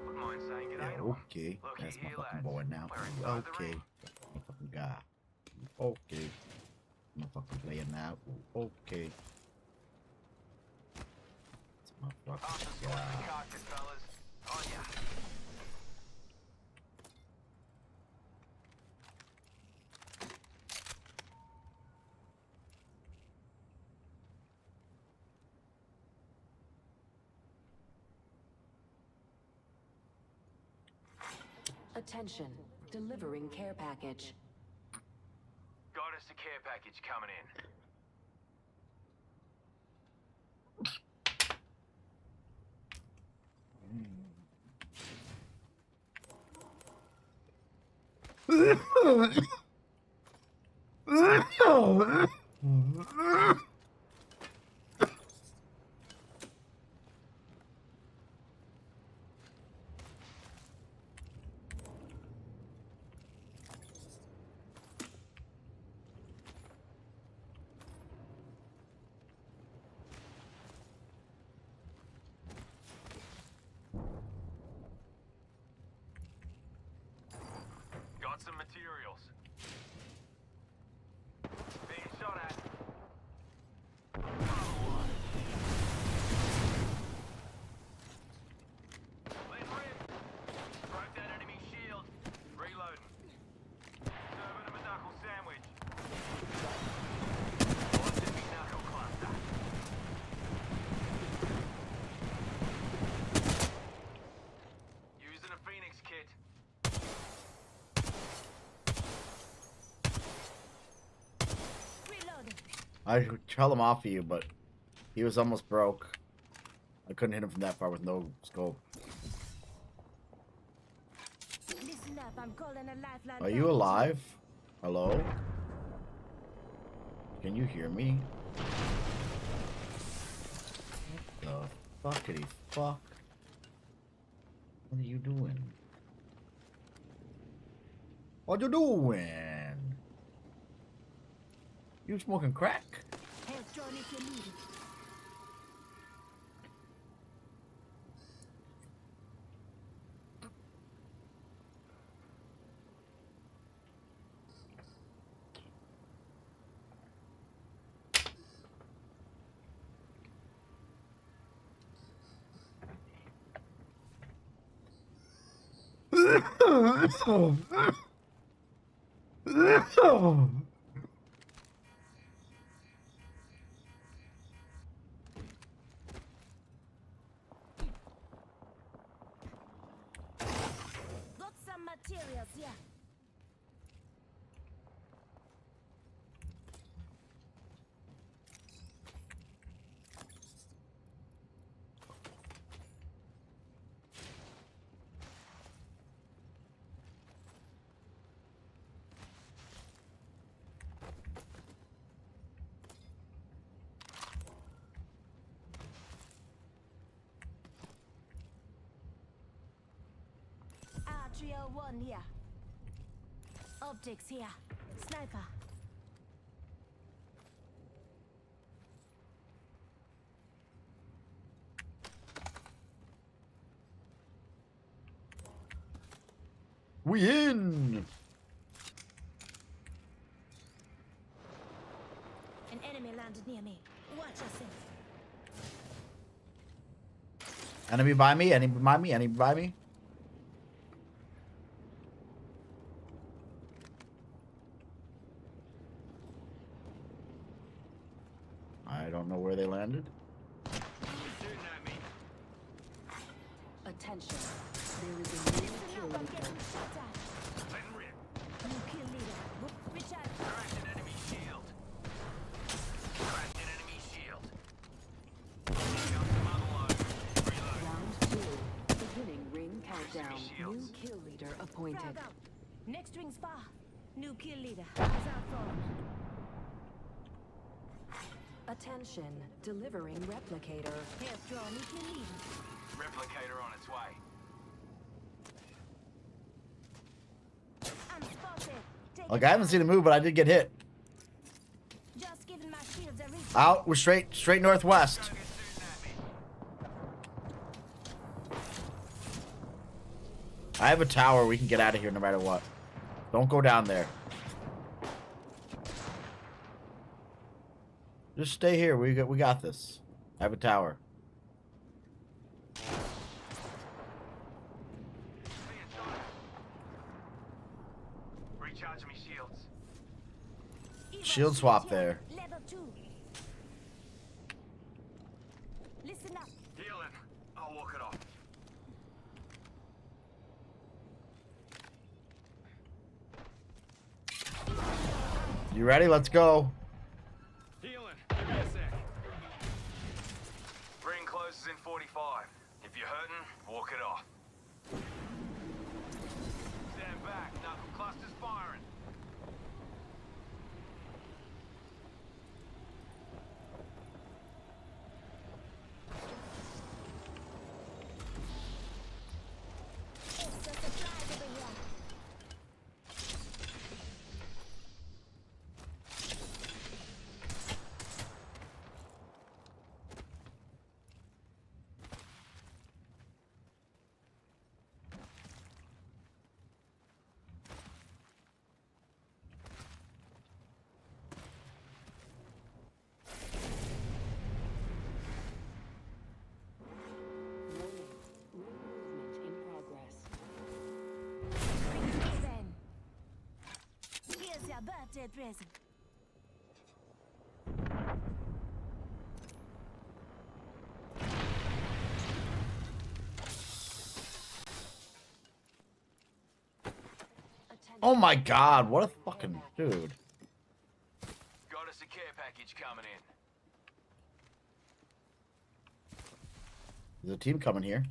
S10: Wouldn't mind saying good
S1: Yeah,
S10: day to him.
S1: okay.
S10: Looky
S1: That's my
S10: here,
S1: fucking
S10: lads.
S1: boy now.
S10: We're inside the
S1: Okay.
S10: ring.
S1: My fucking guy. Okay. I'm fucking playing now. Okay. It's my
S10: After
S1: fucking
S10: spotting the
S1: guy.
S10: carcass, fellas. On ya.
S6: Attention. Delivering care package.
S10: Got us a care package coming in. Got some materials. Being shot at. Len rip. Broke that enemy shield. Reloading. Serving him a knuckle sandwich. What's in me knuckle cluster? Using a Phoenix kit.
S3: Reload.
S1: I would tell him off of you, but he was almost broke. I couldn't hit him from that far with no scope.
S3: Listen up. I'm calling a lifeline.
S1: Are you alive? Hello? Can you hear me? What the fuckity fuck? What are you doing? What you doing? You smoking crack?
S3: Health drone if you need it. Got some materials here. R301 here. Optics here. Sniper.
S1: We in!
S3: An enemy landed near me. Watch yourself.
S1: Enemy by me? Enemy by me? Enemy by me? I don't know where they landed.
S10: Shooting at me.
S6: Attention. There is a new
S3: Listen
S6: kill
S3: up. I'm
S6: leader.
S3: getting shot at.
S10: Letting rip.
S3: New kill leader.
S6: down. New kill leader appointed.
S3: Frag out. Next ring's far. New kill leader. Eyes out for him.
S6: Attention, delivering replicator.
S3: Half draw. New kill leader.
S10: Replicator on its way.
S3: I'm spotted. Take
S1: Like,
S3: it
S1: I haven't
S3: down.
S1: seen him move, but I did get hit.
S3: Just giving my shields a reach.
S1: Out. We're straight northwest.
S10: Don't get shooting at me.
S1: I have a tower. We can get out of here no matter what. Don't go down there. Just stay here. We got this. I have a tower.
S10: Being shot. Recharging me shields.
S3: Evo
S1: Shield swap
S3: here.
S1: there.
S3: Level 2. Listen up.
S10: Healing. I'll walk it off.
S1: You ready? Let's go.
S10: Healing. Give me a sec. Ring closes in 45. If you're hurting, walk it off. Stand back. Knuckle clusters firing.
S3: Extra supplies over here.
S6: Warning, ring movement in progress.
S3: Given. Here's your birthday present.
S1: Oh my god, what a fucking dude.
S10: Got us a care package coming in.
S1: There's a team coming here.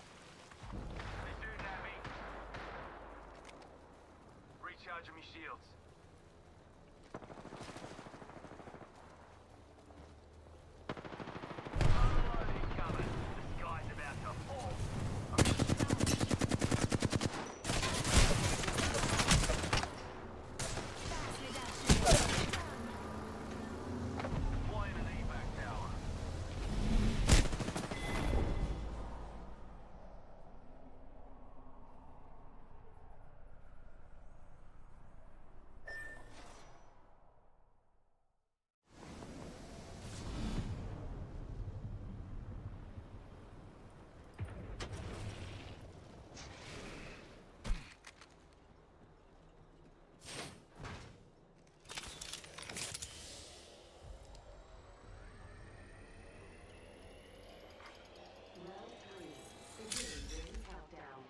S10: They shooting at me. Recharging me shields. Oh, he's coming. The sky's about to fall. Flying an evac tower.
S6: Round 3, beginning ring countdown.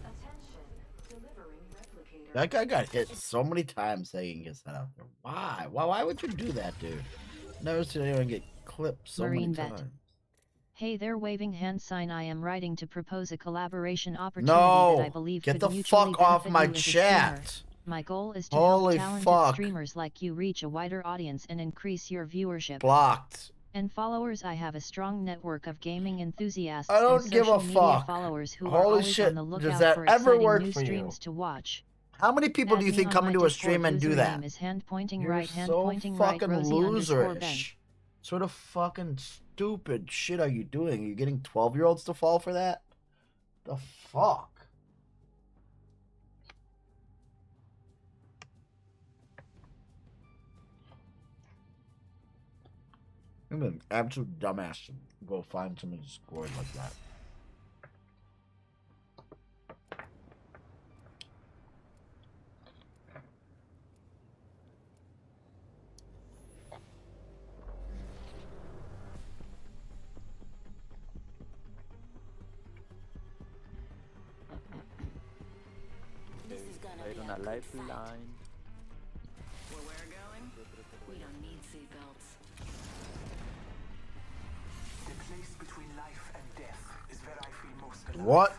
S6: Attention, delivering replicator.
S1: That guy got hit so many times saying his head out there. Why? Why would you do that, dude? Never seen anyone get clipped so
S8: Marine
S1: many
S8: vet.
S1: times.
S8: Hey there, waving hand sign. I am writing to propose a collaboration opportunity
S1: No!
S8: that I believe
S1: Get
S8: could
S1: the
S8: mutually
S1: fuck off
S8: benefit
S1: my
S8: you as a streamer.
S1: chat!
S8: My goal is to
S1: Holy
S8: help talented
S1: fuck.
S8: streamers like you reach a wider audience and increase your viewership
S1: Blocked.
S8: and followers. I have a strong network of gaming enthusiasts
S1: I don't
S8: and
S1: give a
S8: social media
S1: fuck.
S8: followers who are
S1: Holy
S8: always
S1: shit,
S8: on the
S1: does
S8: lookout
S1: that
S8: for
S1: ever
S8: exciting
S1: work
S8: new
S1: for you?
S8: streams to watch.
S1: How many people do you
S8: Add me
S1: think
S8: on
S1: come
S8: my
S1: into a
S8: Discord.
S1: stream and do that?
S8: Username is hand pointing
S1: You're
S8: right, hand
S1: so
S8: pointing right,
S1: fucking
S8: Rosie_Ben.
S1: loserish. Sort of fucking stupid shit are you doing? Are you getting 12-year-olds to fall for that? The fuck? I'm an absolute dumbass to go find someone who scored like that.
S3: This is gonna
S11: Hay
S3: be
S11: una
S3: a good
S11: lifeline.
S3: fight. Where we're going, we don't need seatbelts.
S10: The place between life and death is where I feel most alive.
S1: What?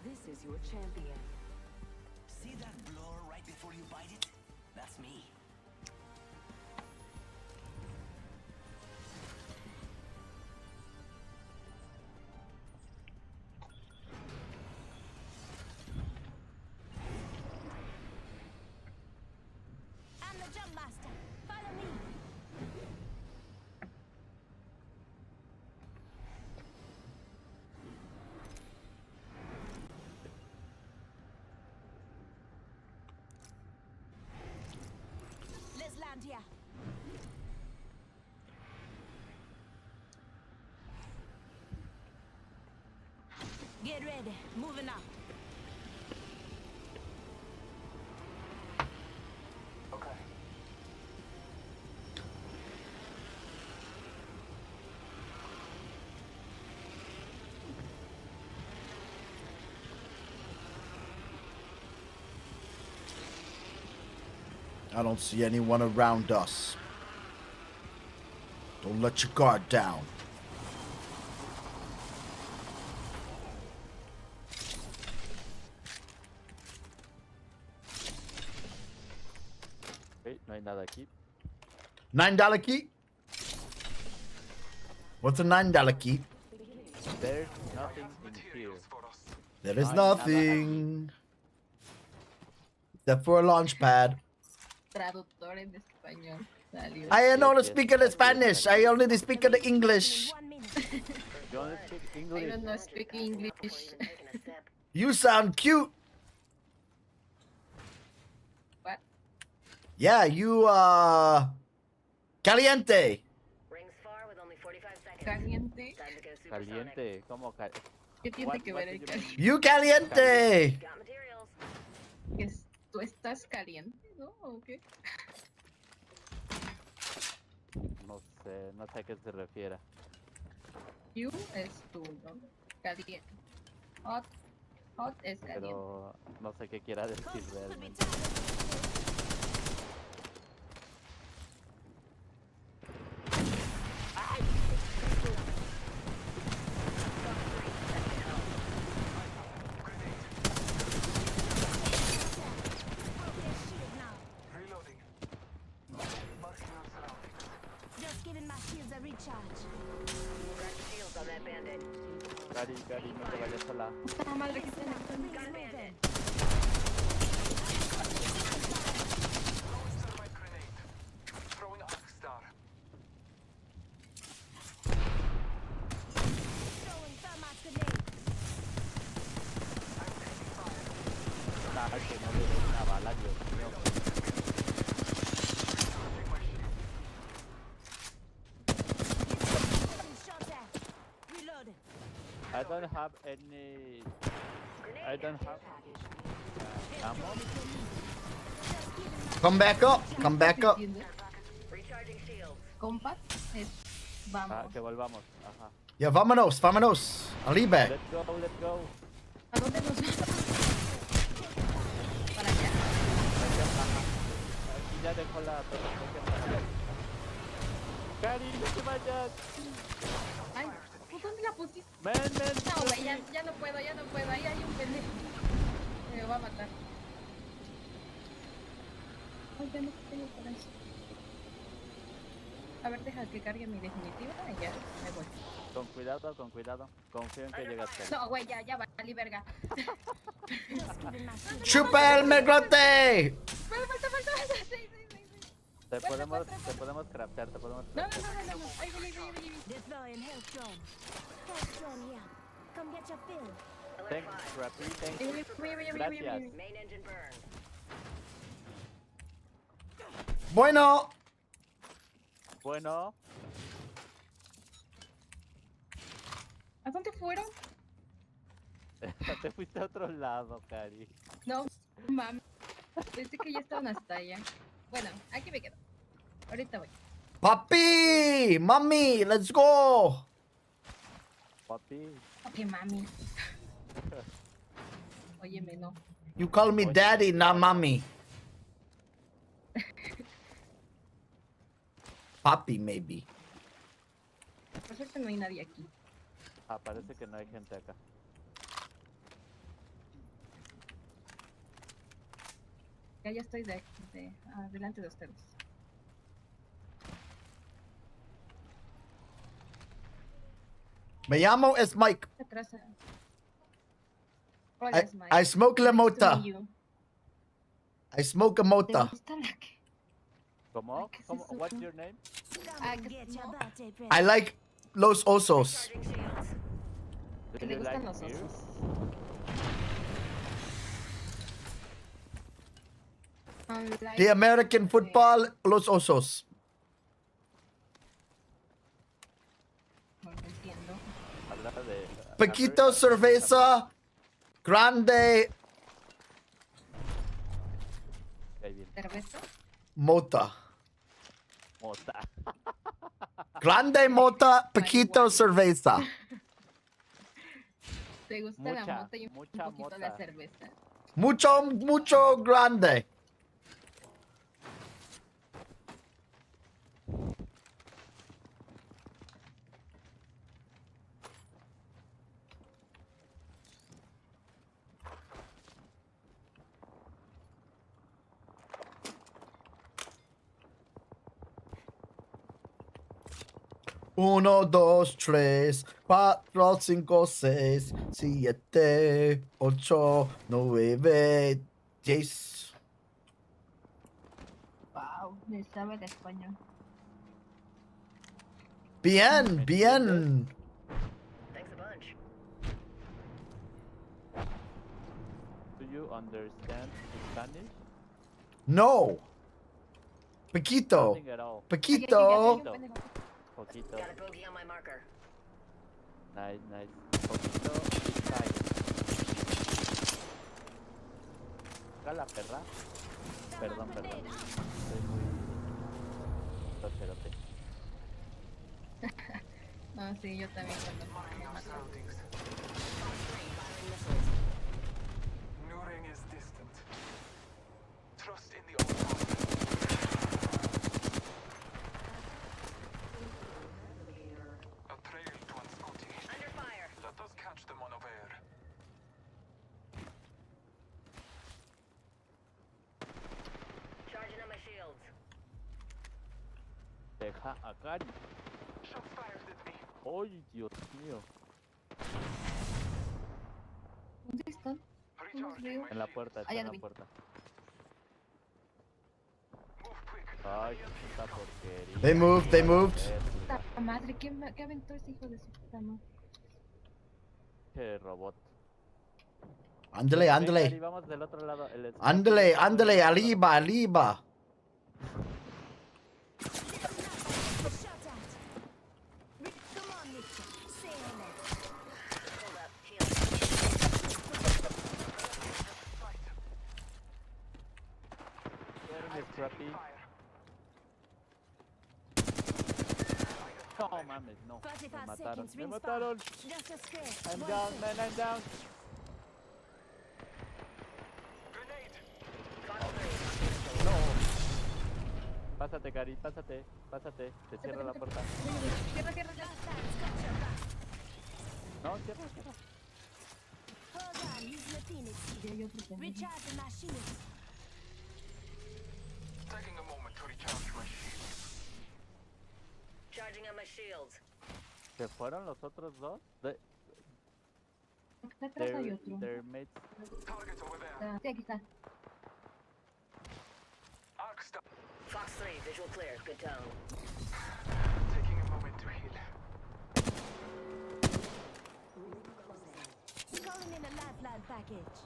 S6: This is your champion.
S10: See that blur right before you bite it? That's me.
S3: I'm the jump master. Follow me. Let's land here. Get ready. Moving up.
S10: Okay.
S1: I don't see anyone around us. Don't let your guard down.
S11: Ok, no hay nada aquí.
S1: $9 key? What's a $9 key?
S11: There's nothing in here.
S1: There is
S11: No hay nada
S1: nothing. Except for a launch pad.
S12: Traductor en español. Salió.
S1: I don't
S11: Yes,
S1: speak
S11: yes,
S1: the
S11: yes,
S1: Spanish.
S11: yes.
S1: I only speak the English.
S3: In 1 minute.
S11: You only speak
S12: I
S11: English.
S12: don't know speak English.
S1: You sound cute.
S12: What?
S1: Yeah, you caliente.
S5: Rings far with only 45 seconds.
S12: Caliente.
S5: Time to go supersonic.
S11: Caliente, ¿cómo
S12: ¿Qué tiene
S11: What-
S12: que
S11: what
S12: ver el
S11: did you mean?
S12: caliente?
S1: You caliente.
S5: Got materials.
S12: ¿Tú estás caliente, no? ¿O qué?
S11: No sé a qué se refiere.
S12: You es tú, ¿no? Caliente. Hot. Hot es caliente.
S11: Pero no sé qué quiera decir
S3: Could be
S11: realmente.
S3: time. Broke their shield now.
S10: Reloading. Marking our surroundings.
S3: Just giving my shields a recharge.
S5: Crack the shields on that bandit.
S11: Cari, no te vayas sola.
S12: Puta madre, que tiene
S5: Got a bandit.
S10: Throwing thermite grenade. Throwing arc star.
S3: Throwing thermite grenade.
S10: I'm taking fire.
S11: Nada, que no le dé una bala, Dios mío.
S10: Charging my shield.
S3: Getting shot at. Reloading.
S11: I don't have any... I don't have ammo.
S1: Come back up. Come back up.
S5: Recharging shields.
S12: Compas es
S11: Ah,
S12: vamos.
S11: que volvamos. Ajá.
S1: Yeah, vámonos, vámonos. I'll be back.
S11: Let's go, let's go.
S12: ¿A dónde nos vamos? Para allá.
S11: Aquí ya dejó la torre. Cari, no te vayas.
S12: Ay, ¿tú dónde la pusiste?
S11: Men.
S12: No, güey, ya no puedo, ya no puedo. Ahí hay un pendejo. Me va a matar. Ay, ya no tengo para eso. A ver, deja que cargue mi definitiva y ya me voy.
S11: Con cuidado. Confío en que llegaste.
S12: No, güey, ya valí verga.
S3: Just giving my shields a
S1: Chupa el megrote.
S12: Falta. Sí.
S11: Te
S12: Cuatro,
S11: podemos,
S12: cuatro,
S11: te podemos craftear, te podemos
S12: No, no,
S11: craftear.
S12: no, no, no. Ahí voy, ahí voy, ahí voy, ahí voy.
S6: Deploying health drone. Health drone here. Come get your fill.
S11: Thanks, Scrappy, thanks.
S12: Ahí voy, ahí voy, ahí voy, ahí voy, ahí voy, ahí
S11: Gracias.
S12: voy.
S3: Main engine burn.
S1: Bueno.
S11: Bueno,
S12: ¿A dónde fueron?
S11: te fuiste a otro lado, Cari.
S12: No, mames. Pensé que ya estaban hasta allá. Bueno, aquí me quedo. Ahorita voy.
S1: Papi, mami, let's go.
S11: Papi.
S12: Ok, mami. Óyeme, no.
S1: You call me daddy, not mommy. Papi, maybe.
S12: Por suerte no hay nadie aquí.
S11: Ah, parece que no hay gente acá.
S12: Ya estoy delante de ustedes.
S1: Me llamo es Mike.
S12: Atrás. Hola, Smile.
S1: I smoke la
S12: Nice to
S1: mota.
S12: meet you.
S1: I smoke a
S12: ¿Te
S1: mota.
S12: gusta la que?
S11: ¿Cómo?
S12: ¿qué es
S11: ¿Cómo?
S12: eso?
S11: What's your name?
S12: Ah,
S6: Come
S12: que
S6: get your
S12: no.
S6: birthday present.
S1: I like los osos.
S3: Charging shields.
S11: Do
S12: Que le
S11: you
S12: gustan
S11: like
S12: los
S11: beer?
S12: osos. Like,
S1: The American football, los osos.
S12: No entiendo.
S11: Habla de...
S1: Paquito cerveza, grande
S11: Ahí viene.
S12: ¿Cerveza?
S1: mota.
S11: Mota.
S1: Grande mota, Paquito cerveza.
S12: ¿Te gusta la
S11: Mucha,
S12: mota y un
S11: mucha
S12: poquito la
S11: mota.
S12: cerveza?
S1: Mucho grande. Uno, dos, tres, cuatro, cinco, seis, siete, ocho, nueve, 10.
S12: Wow, me sabe el español.
S1: Bien, bien.
S3: Thanks a bunch.
S11: Do you understand Spanish?
S1: No. Paquito.
S11: Nothing at all.
S1: Paquito.
S11: Poquito.
S3: Got a bogey on my marker.
S11: Nice, nice. Poquito. Nice. ¿Acá la perra? Perdón, perdón. Soy muy... Tocherote.
S12: No, sí, yo también cuando
S10: Luring is distant. Trust in the old a trail to unscotty.
S3: Under fire.
S10: Let us catch them unaware.
S3: Charging on my shields.
S11: Deja a Cari.
S10: Shots fired at me.
S11: ¡Ay, Dios mío!
S12: ¿Dónde están?
S10: Recharging my
S11: En la
S10: shields.
S11: puerta, está
S12: ya
S11: en
S12: lo
S11: la
S12: vi.
S11: puerta.
S10: Move quick.
S11: Ay, puta porquería.
S1: They moved, they moved.
S12: Puta madre, ¿qué aventó ese hijo de su puta madre?
S11: Qué robot.
S1: Ándale,
S11: Ven, Cari,
S1: ándale.
S11: vamos del otro lado. El Scrappy
S1: Ándale,
S11: está
S1: ándale,
S11: del otro lado.
S1: arriba, arriba.
S6: Shut out. Come on, Mitchell. Say hello.
S3: Hold up. Heal.
S11: Duerme, Scrappy. No mames, no.
S6: 45
S11: Me mataron.
S6: seconds,
S11: Me
S6: ring
S11: mataron.
S6: spot. Just a scratch.
S11: I'm
S6: One
S11: down,
S6: kill.
S11: man, I'm down.
S10: Grenade.
S3: Fox 3.
S11: No. Pásate, Cari, pásate, pásate. Te cierro la puerta.
S12: Cierra, cierra, cierra.
S11: No, cierra, cierra.
S6: Hold on, use the Phoenix.
S12: Sí, hay otro también.
S6: Recharge my shields.
S10: Taking a moment to recharge my shields.
S3: Charging on my shields.
S11: ¿Se fueron los otros dos?
S12: Acá atrás hay otro.
S11: Their mates.
S10: Target over there.
S12: Sí, aquí está.
S10: Arc stop.
S3: Fox 3, visual clear. Good tone.
S10: Taking a moment to heal.
S6: Calling in a lifeline package.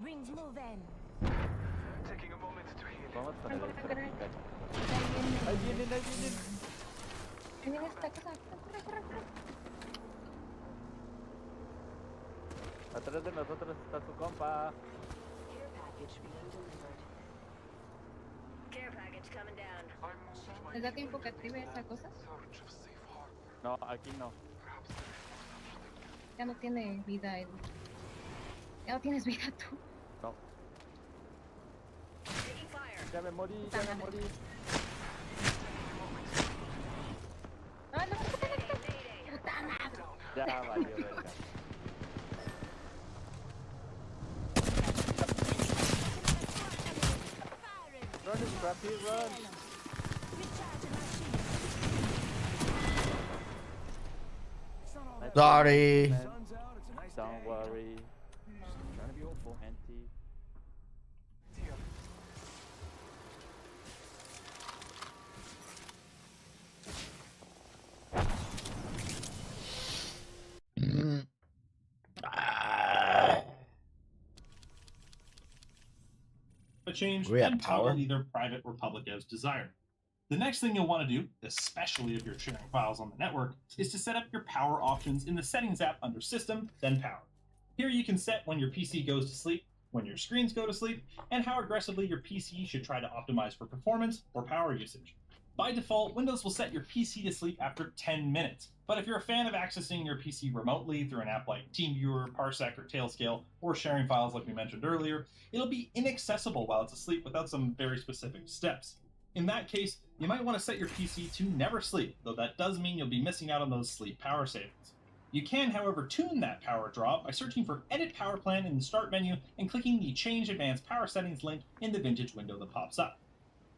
S6: Rings moving.
S10: Taking a moment to heal.
S11: Banget pada
S12: Ang
S11: guys.
S12: gerak-gerak.
S11: Ay, ginin.
S12: Ini nih, stuck ke sakit. Gerak.
S11: Atrás de nosotros está su compa.
S3: Care package being delivered. Care package coming down.
S12: ¿Les da tiempo que active esa cosa?
S11: No, aquí no.
S12: Ya no tiene vida él. Ya no tienes vida tú.
S11: No.
S3: Taking fire.
S11: Ya me morí.
S12: ¡Ah, no! ¡Puta madre!
S11: Ya valió, verga. Run, Scrappy, run.
S1: Sorry.
S11: Man, don't worry. Trying to be hopeful. Anti.
S9: Change
S1: We have
S9: and toggle
S1: power.
S9: either private or public as desired. The next thing you'll want to do, especially if you're sharing files on the network, is to set up your power options in the Settings app under System, then Power. Here you can set when your PC goes to sleep, when your screens go to sleep, and how aggressively your PC should try to optimize for performance or power usage. By default, Windows will set your PC to sleep after 10 minutes. But if you're a fan of accessing your PC remotely through an app like TeamViewer, Parsec, or Tailscale, or sharing files like we mentioned earlier, it'll be inaccessible while it's asleep without some very specific steps. In that case, you might want to set your PC to never sleep, though that does mean you'll be missing out on those sleep power savings. You can, however, tune that power draw by searching for Edit Power Plan in the Start menu and clicking the Change Advanced Power Settings link in the Vintage window that pops up.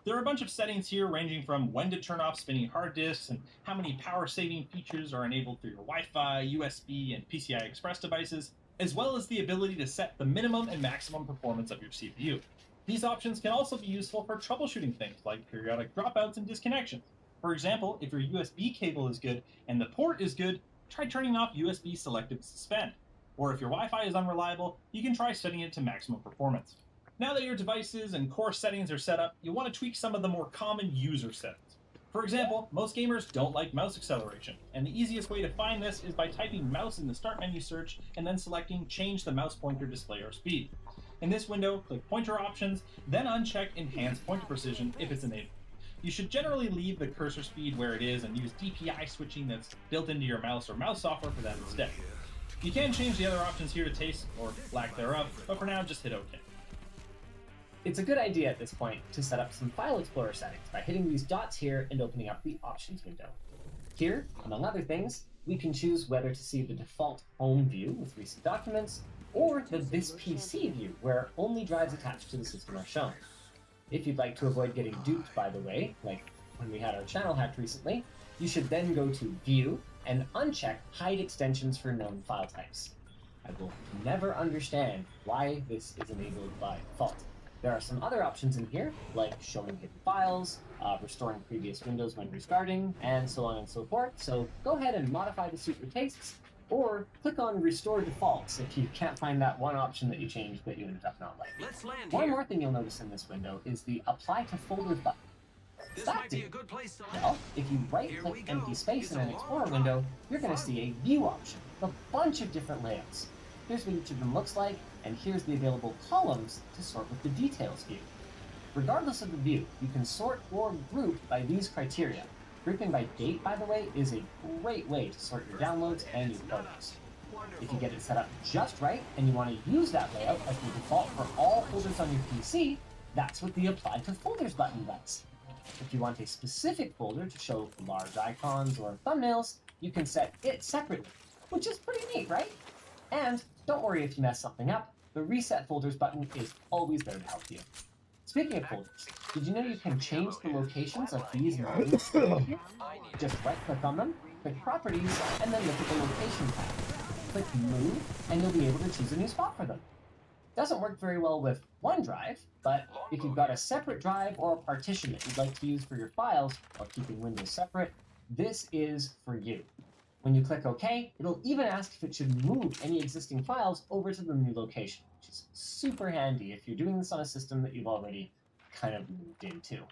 S9: There are a bunch of settings here ranging from when to turn off spinning hard disks and how many power-saving features are enabled through your Wi-Fi, USB, and PCI Express devices, as well as the ability to set the minimum and maximum performance of your CPU. These options can also be useful for troubleshooting things like periodic dropouts and disconnections. For example, if your USB cable is good and the port is good, try turning off USB Selective Suspend. Or if your Wi-Fi is unreliable, you can try setting it to maximum performance. Now that your devices and core settings are set up, you'll want to tweak some of the more common user settings. For example, most gamers don't like mouse acceleration, and the easiest way to find this is by typing mouse in the Start menu search and then selecting Change the Mouse Pointer Display or Speed. In this window, click Pointer Options, then uncheck Enhance Pointer Precision if it's enabled. You should generally leave the cursor speed where it is and use DPI switching that's built into your mouse or mouse software for that instead. You can change the other options here to taste, or lack thereof, but for now just hit OK.
S2: It's a good idea at this point to set up some File Explorer settings by hitting these dots here and opening up the Options window. Here, among other things, we can choose whether to see the default Home view with recent documents, or the This PC view, where only drives attached to the system are shown. If you'd like to avoid getting duped, by the way, like when we had our channel hacked recently, you should then go to View and uncheck Hide Extensions for known file types. I will never understand why this is enabled by default. There are some other options in here, like showing hidden files, restoring previous windows when restarting, and so on and so forth, so go ahead and modify to suit your tastes, or click on Restore Defaults if you can't find that one option that you changed that you ended up not liking.
S10: Let's land
S2: One
S10: here.
S2: more thing you'll notice in this window is the Apply to Folders button.
S10: This
S2: That
S10: might be
S2: do?
S10: a good place to
S2: Well,
S10: land.
S2: if you
S10: Here we
S2: right-click
S10: go.
S2: empty space
S10: It's
S2: in
S10: a
S2: an
S10: long
S2: Explorer
S10: drive.
S2: window, you're going to
S10: Fun.
S2: see a View option with a bunch of different layouts. Here's what each of them looks like, and here's the available columns to sort with the Details view. Regardless of the view, you can sort or group by these criteria. Grouping by date, by the way, is a great way to sort your downloads and your photos. If you get it set up just right and you want to use that layout as the default for all folders on your PC, that's what the Apply to Folders button does. If you want a specific folder to show large icons or thumbnails, you can set it separately, which is pretty neat, right? And don't worry if you mess something up, the Reset Folders button is always there to help you. Speaking of folders, did you know you can change the locations of these names here? Just right-click on them, click Properties, and then look at the Location tab. Click Move, and you'll be able to choose a new spot for them. Doesn't work very well with OneDrive, but if you've got a separate drive or a partition that you'd like to use for your files while keeping Windows separate, this is for you. When you click OK, it'll even ask if it should move any existing files over to the new location, which is super handy if you're doing this on a system that you've already kind of moved into.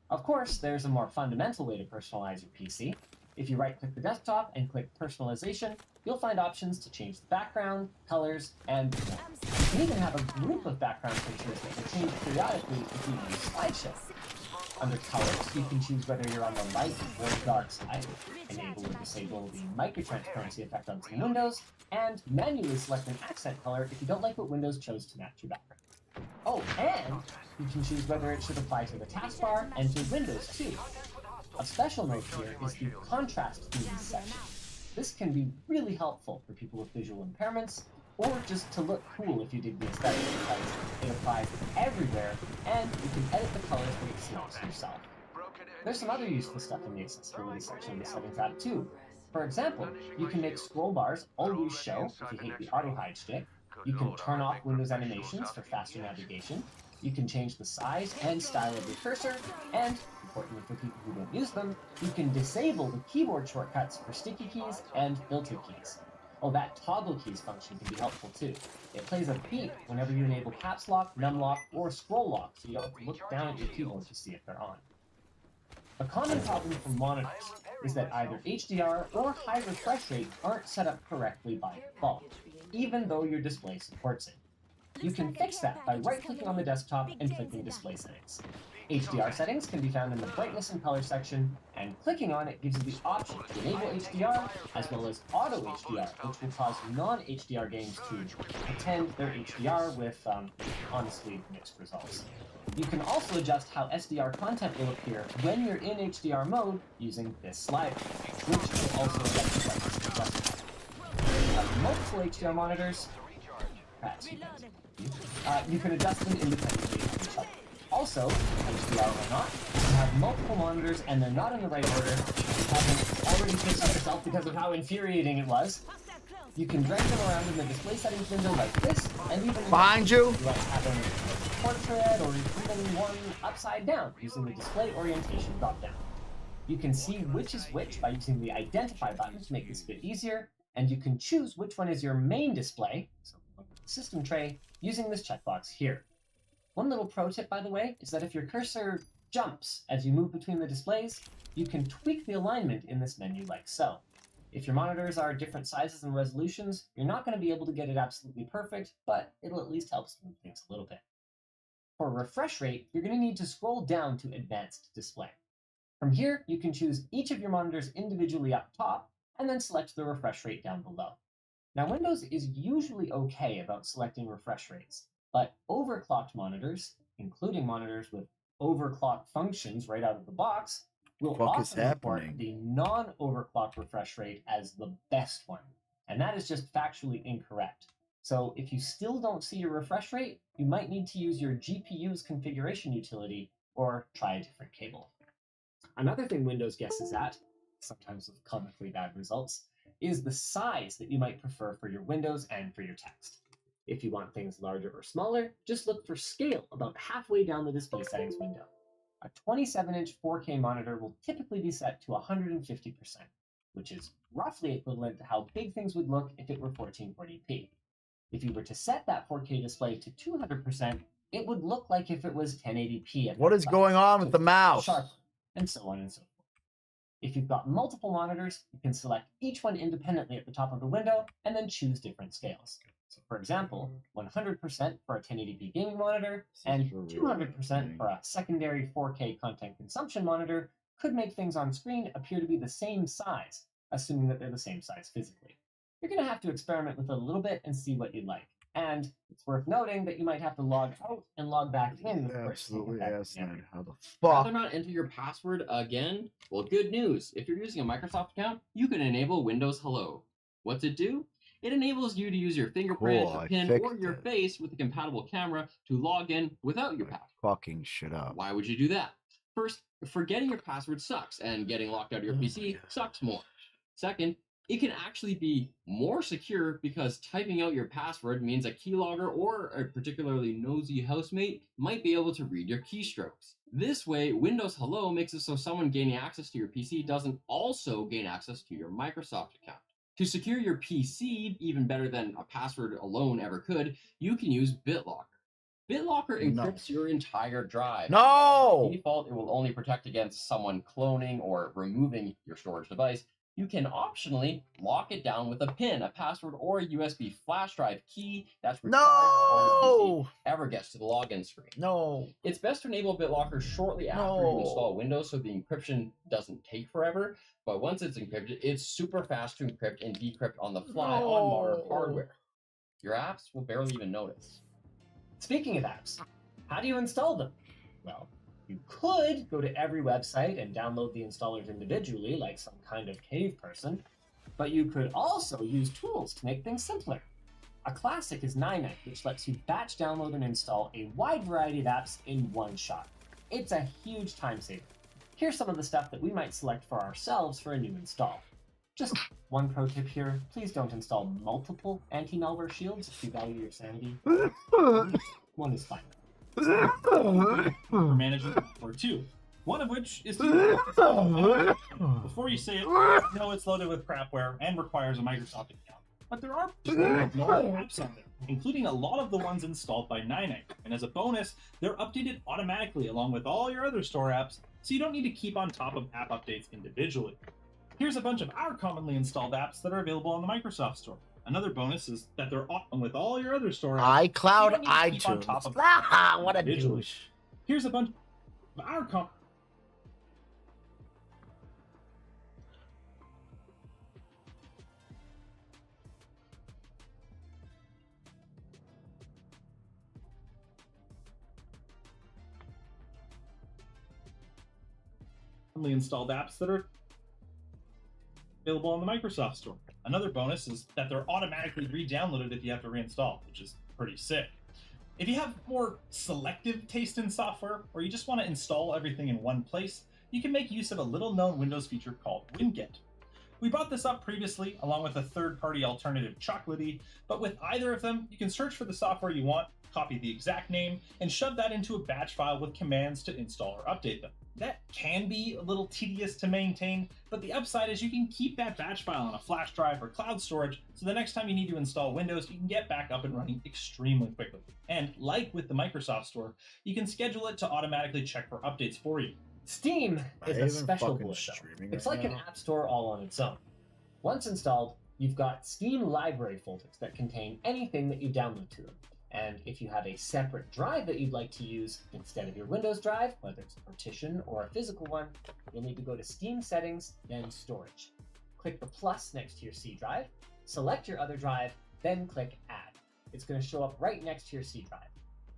S2: Of course, there's a more fundamental way to personalize your PC. If you right-click the desktop and click Personalization, you'll find options to change the background, colors, and more. You can even have a group of background pictures that will change periodically if you use slideshow. Under Colors, you can choose whether you're on the light or dark side, enable or disable the microtransparency effect on some windows, and manually select an accent color if you don't like what Windows chose to match your background. Oh, and you can choose whether it should apply to the taskbar and to Windows too. A special note here is the contrast themes section. This can be really helpful for people with visual impairments, or just to look cool if you dig the aesthetic, because it applies everywhere, and you can edit the colors with the snaps yourself. There's some other useful stuff in the accessibility section of the settings app too. For example, you can make scroll bars always show if you hate the auto hide shtick. You can turn off Windows animations for faster navigation. You can change the size and style of your cursor, and, importantly for people who don't use them, you can disable the keyboard shortcuts for sticky keys and filter keys. Oh, that toggle keys function can be helpful too. It plays a beep whenever you enable caps lock, num lock, or scroll lock, so you don't have to look down at your keyboard to see if they're on. A common problem for monitors is that either HDR or high refresh rate aren't set up correctly by default, even though your display supports it. You can fix that by right-clicking on the desktop and clicking Display Settings. HDR settings can be found in the Brightness and Color section, and clicking on it gives you the option to enable HDR, as well as Auto HDR, which will cause non-HDR games to pretend they're HDR with, honestly, mixed results. You can also adjust how SDR content will appear when you're in HDR mode using this slider, which will also affect the brightness of the desktop. If you have multiple HDR monitors, you can adjust them independently of each other. Also, HDR or not, if you have multiple monitors and they're not in the right order, you haven't already fixed it yourself because of how infuriating it was, you can drag them around in the display settings window like this, and even
S1: behind you,
S2: like having a portrait or even one upside down using the display orientation dropdown. You can see which is which by using the identify button to make this a bit easier, and you can choose which one is your main display, so the system tray, using this checkbox here. One little pro tip, by the way, is that if your cursor jumps as you move between the displays, you can tweak the alignment in this menu like so. If your monitors are different sizes and resolutions, you're not going to be able to get it absolutely perfect, but it'll at least help smooth things a little bit. For refresh rate, you're going to need to scroll down to Advanced Display. From here, you can choose each of your monitors individually up top, and then select the refresh rate down below. Now, Windows is usually okay about selecting refresh rates, but overclocked monitors, including monitors with overclock functions right out of the box, will often report the non-overclock refresh rate as the best one, and that is just factually incorrect. So if you still don't see your refresh rate, you might need to use your GPU's configuration utility or try a different cable. Another thing Windows guesses at, sometimes with comically bad results, is the size that you might prefer for your windows and for your text. If you want things larger or smaller, just look for scale about halfway down the display settings window. A 27-inch 4K monitor will typically be set to 150%, which is roughly equivalent to how big things would look if it were 1440p. If you were to set that 4K display to 200%, it would look like if it was 1080p.
S1: What is going on with the mouse?
S2: Sharper, and so on and so forth. If you've got multiple monitors, you can select each one independently at the top of the window and then choose different scales. So for example, 100% for a 1080p gaming monitor and 200% for a secondary 4K content consumption monitor could make things on screen appear to be the same size, assuming that they're the same size physically. You're going to have to experiment with it a little bit and see what you like. And it's worth noting that you might have to log out and log back in.
S1: Absolutely, asinine. How the
S4: Rather
S1: fuck?
S4: not enter your password again? Well, good news. If you're using a Microsoft account, you can enable Windows Hello. What's it do? It enables you to use your fingerprint,
S1: Cool,
S4: a
S1: I
S4: pin,
S1: fixed
S4: or your
S1: it.
S4: face with a compatible camera to log in without your password.
S1: Fucking shit up.
S4: Why would you do that? First, forgetting your password sucks, and getting locked out of your PC sucks more. Second, It can actually be more secure because typing out your password means a keylogger or a particularly nosy housemate might be able to read your keystrokes. This way, Windows Hello makes it so someone gaining access to your PC doesn't also gain access to your Microsoft account. To secure your PC even better than a password alone ever could, you can use BitLocker. BitLocker encrypts your entire drive.
S1: No!
S4: By default, it will only protect against someone cloning or removing your storage device. You can optionally lock it down with a PIN, a password, or a USB flash drive key that's required before your PC ever gets to the login screen.
S1: No.
S4: It's best to enable BitLocker shortly after you install Windows so the encryption doesn't take forever, but once it's encrypted, it's super fast to encrypt and decrypt on the fly on modern hardware. Your apps will barely even notice.
S2: Speaking of apps, how do you install them? Well, you could go to every website and download the installers individually like some kind of cave person, but you could also use tools to make things simpler. A classic is Ninite, which lets you batch download and install a wide variety of apps in one shot. It's a huge time saver. Here's some of the stuff that we might select for ourselves for a new install. Just one pro tip here, please don't install multiple anti-malware shields if you value your sanity. One is fine.
S9: For management or two. One of which is to before you say it, know it's loaded with crapware and requires a Microsoft account. But there are apps on there, including a lot of the ones installed by Ninite. And as a bonus, they're updated automatically along with all your other store apps, so you don't need to keep on top of app updates individually. Here's a bunch of our commonly installed apps that are available on the Microsoft Store. Another bonus is that they're on with all your other store apps.
S1: iCloud,
S9: so
S1: iTunes. What a douche.
S9: Here's a bunch of our commonly installed apps that are available on the Microsoft Store. Another bonus is that they're automatically re-downloaded if you have to reinstall, which is pretty sick. If you have more selective taste in software, or you just want to install everything in one place, you can make use of a little-known Windows feature called Winget. We brought this up previously, along with a third-party alternative, Chocolatey, but with either of them, you can search for the software you want, copy the exact name, and shove that into a batch file with commands to install or update them. That can be a little tedious to maintain, but the upside is you can keep that batch file on a flash drive or cloud storage, so the next time you need to install Windows, you can get back up and running extremely quickly. And like with the Microsoft Store, you can schedule it to automatically check for updates for you.
S2: Steam is a special boy, though. It's like an app store all on its own. Once installed, you've got Steam library folders that contain anything that you download to them. And if you have a separate drive that you'd like to use instead of your Windows drive, whether it's a partition or a physical one, you'll need to go to Steam Settings, then Storage. Click the plus next to your C drive, select your other drive, then click Add. It's going to show up right next to your C drive.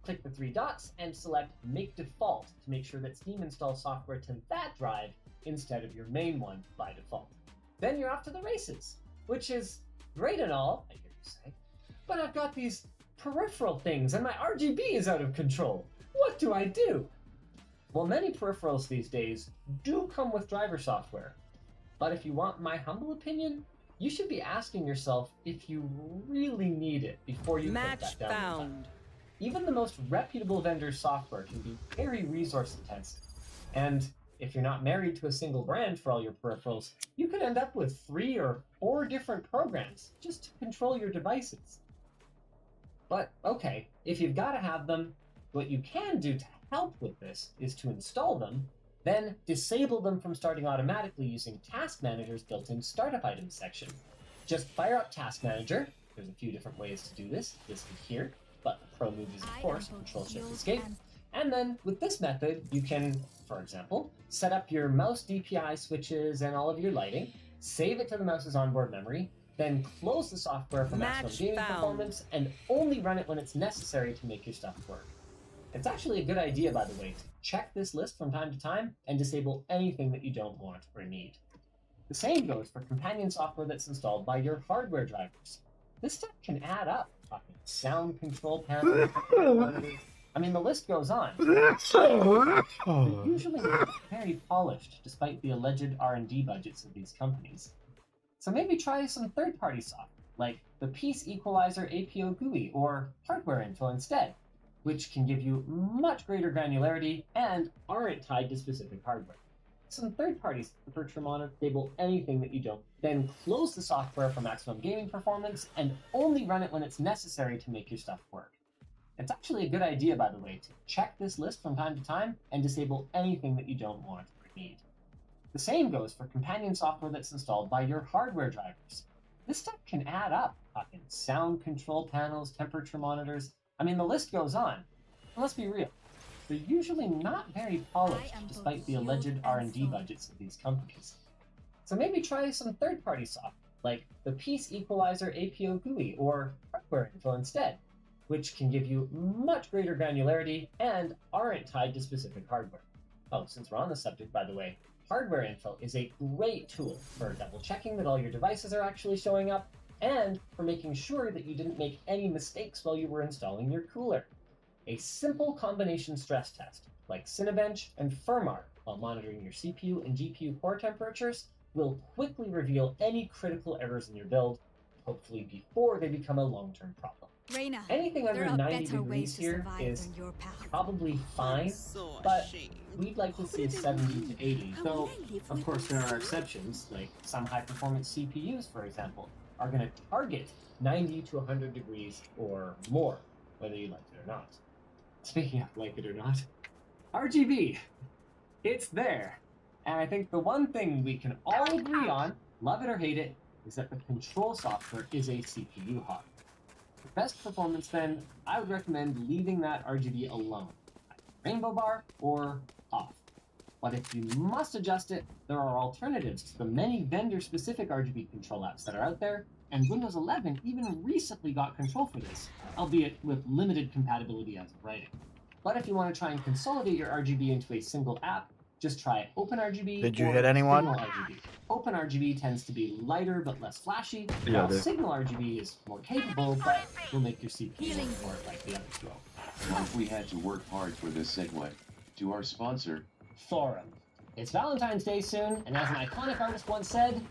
S2: Click the three dots and select Make Default to make sure that Steam installs software to that drive instead of your main one by default. Then you're off to the races, which is great and all, I hear you say, but I've got these peripheral things and my RGB is out of control. What do I do? Well, many peripherals these days do come with driver software, but if you want my humble opinion, you should be asking yourself if you really need it before you click that download button. Even the most reputable vendor's software can be very resource intensive, and if you're not married to a single brand for all your peripherals, you could end up with 3 or 4 different programs just to control your devices. But okay, if you've got to have them, what you can do to help with this is to install them, then disable them from starting automatically using Task Manager's built-in Startup Items section. Just fire up Task Manager. There's a few different ways to do this listed here, but the pro move is, of course, Control-Shift-Escape. And then with this method, you can, for example, set up your mouse DPI switches and all of your lighting, save it to the mouse's onboard memory, then close the software for maximum gaming performance, and only run it when it's necessary to make your stuff work. It's actually a good idea, by the way, to check this list from time to time and disable anything that you don't want or need. The same goes for companion software that's installed by your hardware drivers. This stuff can add up. Sound control panel. I mean, the list goes on. They're usually not very polished, despite the alleged R&D budgets of these companies. So maybe try some third-party software, like the Piece Equalizer APO GUI or hardware info instead, which can give you much greater granularity and aren't tied to specific hardware. Some third parties for Tremona disable anything that you don't, then close the software for maximum gaming performance and only run it when it's necessary to make your stuff work. It's actually a good idea, by the way, to check this list from time to time and disable anything that you don't want or need. The same goes for companion software that's installed by your hardware drivers. This stuff can add up. Fucking sound control panels, temperature monitors. I mean, the list goes on. And let's be real. They're usually not very polished, despite the alleged R&D budgets of these companies. So maybe try some third-party software, like the Piece Equalizer APO GUI or hardware info instead, which can give you much greater granularity and aren't tied to specific hardware. Oh, since we're on the subject, by the way, hardware info is a great tool for double-checking that all your devices are actually showing up and for making sure that you didn't make any mistakes while you were installing your cooler. A simple combination stress test, like Cinebench and Firmar, while monitoring your CPU and GPU core temperatures, will quickly reveal any critical errors in your build, hopefully before they become a long-term problem.
S6: Reina,
S2: Anything under
S6: there are
S2: 90
S6: better ways
S2: degrees
S6: to
S2: here
S6: survive
S2: is
S6: than your path.
S2: probably fine, but we'd like to see 70 to 80. Though, of course, there are exceptions, like some high-performance CPUs, for example, are going to target 90 to 100 degrees or more, whether you like it or not. Speaking of like it or not, RGB, it's there. And I think the one thing we can all agree on, love it or hate it, is that the control software is a CPU hog. For best performance then, I would recommend leaving that RGB alone, rainbow bar or off. But if you must adjust it, there are alternatives to the many vendor-specific RGB control apps that are out there, and Windows 11 even recently got control for this, albeit with limited compatibility as of writing. But if you want to try and consolidate your RGB into a single app, just try OpenRGB.
S1: Did you
S2: or
S1: hit anyone?
S2: Signal RGB. OpenRGB tends to be lighter but less flashy,
S1: Yeah,
S2: while
S1: dude.
S2: Signal RGB is more capable but will make your CPU work for it like the other two.
S13: Once we had to work hard for this segue to our sponsor,
S2: Thorum. It's Valentine's Day soon, and as an iconic artist once said,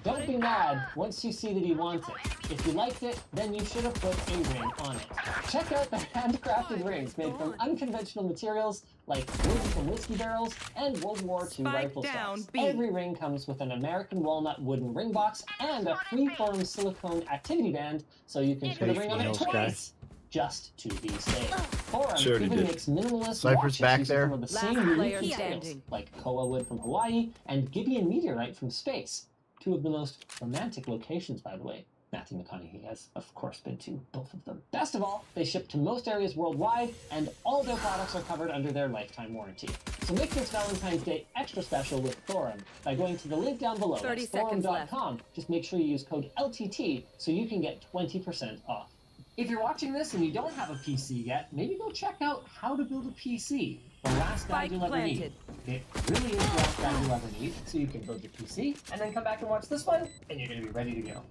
S2: don't be mad once you see that he wants it. If you liked it, then you should have put a ring on it. Check out the handcrafted rings made from unconventional materials like wood from whiskey barrels and World War II rifle stocks. Every ring comes with an American walnut wooden ring box and a free-form silicone activity band, so you can put a ring on it twice. Just to be safe. Thorum
S1: Sure
S2: even
S1: did.
S2: makes minimalist
S1: Cypher's
S2: watches
S1: back
S2: using
S1: there.
S2: some of the same unique materials, like koa wood from Hawaii and Gibeon meteorite from space. Two of the most romantic locations, by the way. Matthew McConaughey has, of course, been to both of them. Best of all, they ship to most areas worldwide, and all their products are covered under their lifetime warranty. So make this Valentine's Day extra special with Thorum by going to the link down below.
S6: 30
S2: That's
S6: seconds
S2: thorum.com. Just make sure you use code LTT so you can get 20% off. If you're watching this and you don't have a PC yet, maybe go check out How to Build a PC, the last guide you'll ever need. It really is the last guide you'll ever need, so you can build your PC, and then come back and watch this one, and you're going to be ready to go.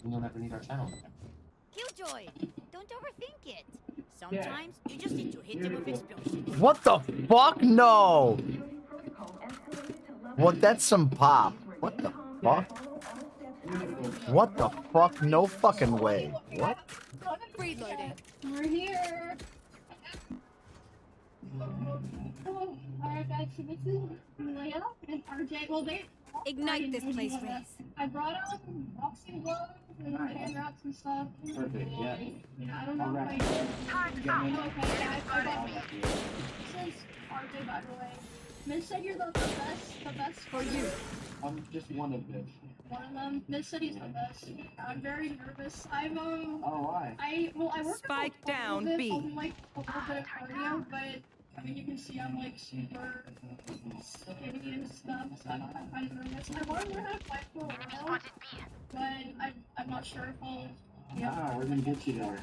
S2: And you'll never need our channel again.
S6: Killjoy, don't overthink it. Sometimes you just need to hit them with explosions.
S1: What the fuck? No! What? That's some pop. What the fuck? What the fuck? No fucking way. What?
S6: Reloading.
S12: We're here. Alright guys, so this is Leia and RJ. Well, they
S6: Ignite this place, Race.
S12: I brought out boxing gloves and hand wraps and stuff.
S2: Perfect, yeah.
S12: I don't know if I did. Okay, yeah, I got it. This is RJ, by the way. Miss said you're the best for you.
S4: I'm just one of them.
S12: One of them. Miss said he's the best. I'm very nervous. I'm
S4: Oh, why?
S12: I work
S6: Spike
S12: out
S6: down,
S12: a little bit,
S6: B.
S12: on, like a little bit of cardio, but I mean you can see I'm like super skinny and stuff, so I'm kind of nervous. I want to learn how to fight for a while, but I'm not sure if I'll.
S4: Ah, we're gonna get you there.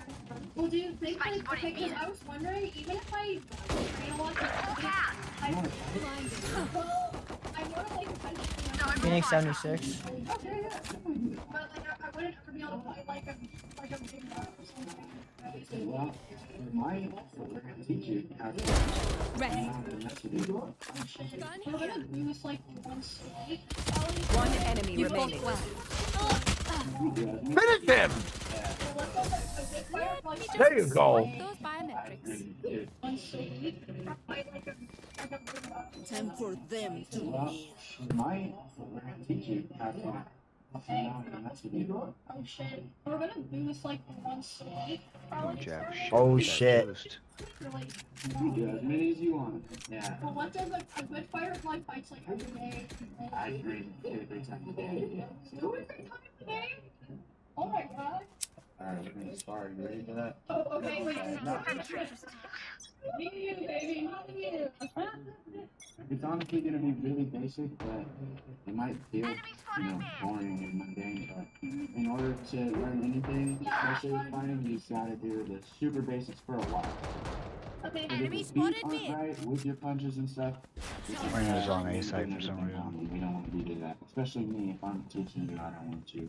S12: Well, do you think like, okay, because I was wondering, even if I train a lot, I want to like eventually.
S7: Phoenix 76.
S12: Okay, yeah. But like I wouldn't ever be able to fight like a big guy or something.
S11: Well, my teach you how to
S6: Ready.
S12: We're gonna use like one slide.
S14: One enemy
S6: You fought
S14: remaining.
S6: well.
S1: Finish him! There you go.
S6: Those biometrics.
S12: One slide.
S6: Time for them to
S11: well,
S6: live.
S11: my teach you how to
S12: Oh shit. We're gonna do this like one slide.
S1: Oh shit.
S11: do as many as you want. Yeah.
S12: Well, what does a good firefly fights like every day?
S11: I agree every time a day.
S12: Do it every time a day? Oh my god.
S11: Alright, we're gonna start. You ready for that?
S12: Oh, okay, wait. Me and you, baby. Me and you.
S11: It's honestly gonna be really basic, but it might feel, boring and mundane, but in order to learn anything, especially with fighting, you just gotta do the super basics for a while.
S12: Okay.
S11: If your feet aren't right with your punches and stuff,
S1: Mine is on A side for some reason.
S11: we don't want to do that. Especially me, if I'm teaching you, I don't want to.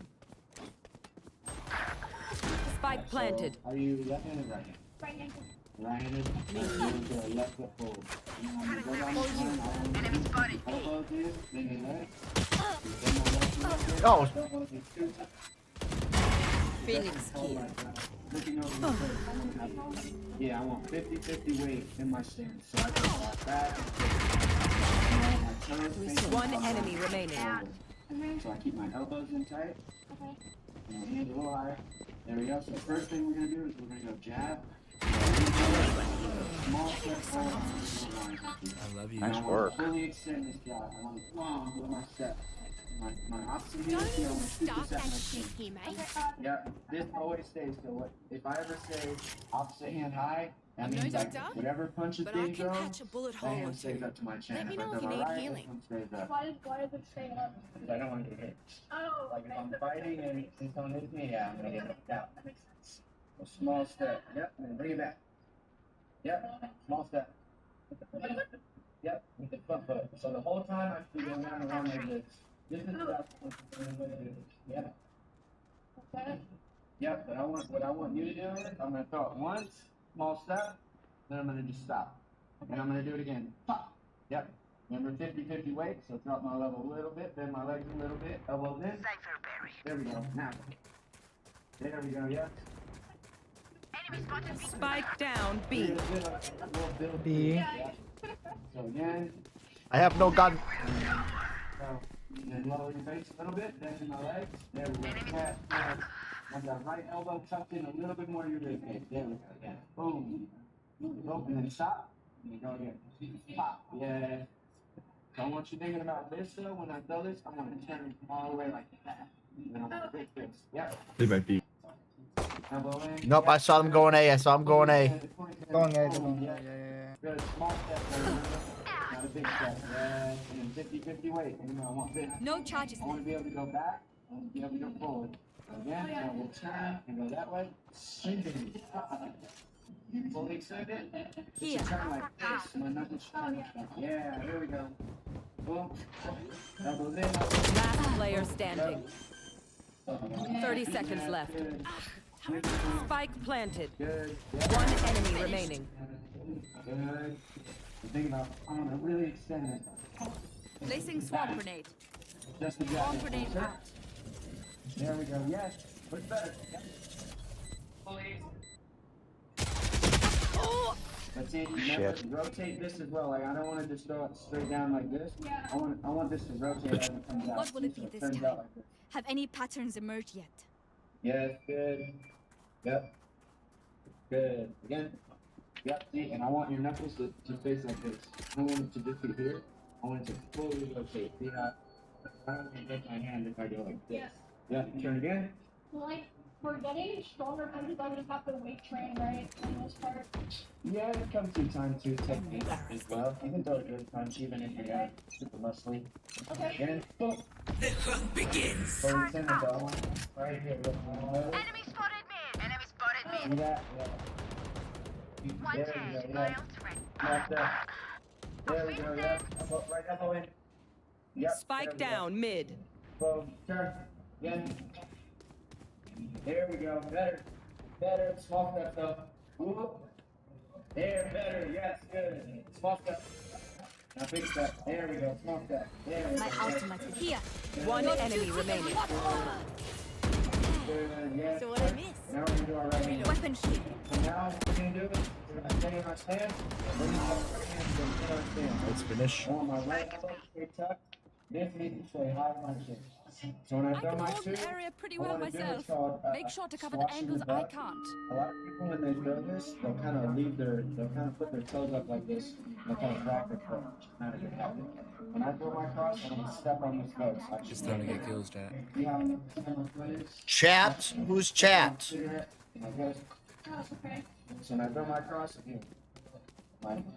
S14: Spike planted.
S11: Are you left-handed or right-handed?
S12: Right-handed.
S11: Right-handed? Right. Left foot forward.
S3: Enemy spotted.
S11: Elbow here, then your leg.
S1: Oh,
S6: Phoenix kill.
S11: Looking over the foot. Yeah, I want 50-50 weight in my stance, so I can walk back. My toes facing
S14: One
S11: forward.
S14: enemy remaining.
S11: So I keep my elbows in tight. And my hands a little higher. There we go. So the first thing we're gonna do is we're gonna go jab. Small step forward.
S1: I love you.
S11: And
S1: Nice
S11: I want
S1: work.
S11: to fully extend this jab. I want to long with my step. My opposite hand here, I want to keep
S6: Stop
S11: this at
S6: and
S11: my
S6: shake
S11: chin.
S6: him, eh?
S11: Yeah, this always stays. So what? If I ever say opposite hand high, that
S6: I'm no
S11: means like
S6: doctor,
S11: whatever punch is
S6: But I
S11: being
S6: can
S11: thrown,
S6: patch a bullet
S11: that
S6: hole or
S11: hand stays
S6: two.
S11: up to my chin.
S6: Let me
S11: If I
S6: know
S11: go
S6: if you
S11: to
S6: need
S11: right,
S6: healing.
S11: this one stays up.
S12: Why does it stay up?
S11: Because I don't want to get hit.
S12: Oh,
S11: Like if
S12: okay.
S11: I'm fighting and someone hits me, yeah, I'm gonna get knocked out.
S12: That makes sense.
S11: A small step. Yep, and then bring it back. Yep, small step. Yep, with the front foot. So the whole time I should be going down around like this. This is stuff. Yep.
S12: Okay.
S11: Yep, but what I want you to do is I'm gonna throw it once, small step, then I'm gonna just stop. And I'm gonna do it again. Pop. Yep. Remember 50-50 weight, so drop my level a little bit, bend my legs a little bit, elbows in. There we go. Now. There we go, yep.
S14: Spike down B.
S1: B.
S11: So again,
S1: I have no gun.
S11: so then lower your face a little bit, bend my legs. There we go. Tap, tap. I got right elbow tucked in a little bit more of your rib cage. There we go. Yeah. Boom. Boom. And then stop. And then go again. Pop. Yeah. So I want you thinking about this though. When I throw this, I want to turn all the way like that. And then I'm gonna hit this. Yep.
S1: They might be.
S11: Elbow in.
S1: Nope, I saw them going A. I saw them going A.
S7: Going A,
S11: Boom. Yeah. Good. Small step. Not a big step. Yeah. And then 50-50 weight. You know, I want this.
S6: No charges
S11: I want to be able to go back. I want to be able to go forward. Again, and we'll turn and go that way. Fully extend it.
S6: Here.
S11: Just turn like this. My knuckles turn. Yeah, here we go. Boom. Elbows in.
S14: Last player standing. 30 seconds left.
S11: Good.
S14: Spike planted.
S11: Good.
S14: One enemy remaining.
S11: Good. Think about, I want to really extend it.
S6: Placing swamp grenade.
S11: Just the
S6: Swamp
S11: jab.
S6: grenade out.
S11: There we go. Yes. What's better? Yep. But see, remember, rotate this as well. Like I don't want to just throw it straight down like this.
S12: Yeah.
S11: I want this to rotate as it comes out.
S6: What will it be
S11: So
S6: this
S11: turns
S6: time?
S11: out like this.
S6: Have any patterns emerged yet?
S11: Yes, good. Yep. Good. Again. Yep. See, and I want your knuckles to face like this. I don't want it to just be here. I want it to fully rotate. See how I don't want to break my hand if I go like this.
S12: Yes.
S11: Yep. Turn again.
S12: Like, for getting stronger punches, I would just have to weight train, right? For the most part.
S11: Yeah, it comes through time to technique as well. You can throw a good punch even if you're super muscly.
S12: Okay.
S11: Again. Boom.
S10: The hunt begins.
S11: Fully center ball. Right here. Look.
S3: Enemy spotted me. Enemy spotted me.
S11: See that? Yeah.
S3: One
S11: There
S3: J.
S11: we go.
S3: My
S11: Yeah.
S3: ult's ready.
S11: Left up. There we go. Yeah. Elbow, right elbow in. Yep.
S14: Spike
S11: there we go.
S14: down mid.
S11: Boom. Turn. Again. There we go. Better. Better. Small step though. Whoop. There, better. Yes, good. Small step. Now big step. There we go. Small step. There we
S6: My
S11: go.
S6: ultimate is here.
S14: One enemy remaining.
S11: Good. Yes.
S6: So what I miss?
S11: Now we're gonna do our right hand.
S6: Weapon shield.
S11: So now what we're gonna do is we're gonna stay in our stance. We're gonna have our hands in our stance.
S1: Let's finish.
S11: I want my right elbow to stay tucked. This needs to stay high on my chin. So when I throw
S14: can
S11: my
S14: hold
S11: two,
S14: the area pretty
S11: what
S14: well
S11: I wanna do is
S14: myself.
S11: called,
S14: Make sure to cover the
S11: squashing
S14: angles I
S11: butt.
S14: can't.
S11: A lot of people when they throw this, they'll kind of they'll kind of put their toes up like this. They'll kind of drag their foot, which is not a good habit. When I throw my cross, I'm gonna step on this foot. So
S15: Just trying to get kills, chat.
S11: see how my foot is?
S1: Chat? Who's chat?
S11: Cigarette, like this. So when I throw my cross, again.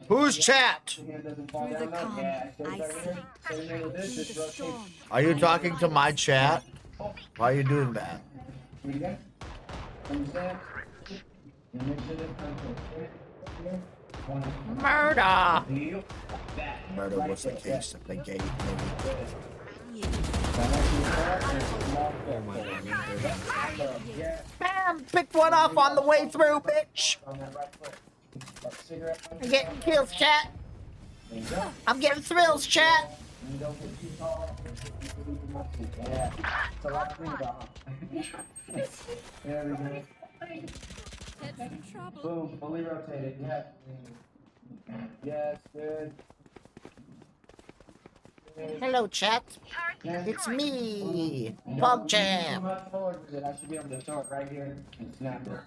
S1: Who's chat?
S11: Hand doesn't fall
S6: Through the
S11: down.
S6: calm,
S11: Yeah, so
S6: I
S11: right
S6: see.
S11: here. Same thing with this, just rotate.
S6: Storm.
S1: Are you talking to my chat? Why are you doing that?
S11: Do it again. Understand? And make sure this comes to
S1: Murder!
S11: heel. Back.
S1: Murder was the case if they gave me. Bam! Picked one off on the way through, bitch! I'm getting kills, chat! I'm getting thrills, chat!
S11: Yeah, it's a lot to think about. There we go. Boom, fully rotated. Yeah. Yes, good.
S1: Hello, chat. It's me, PogChamp.
S11: I should be able to throw it right here and snap it.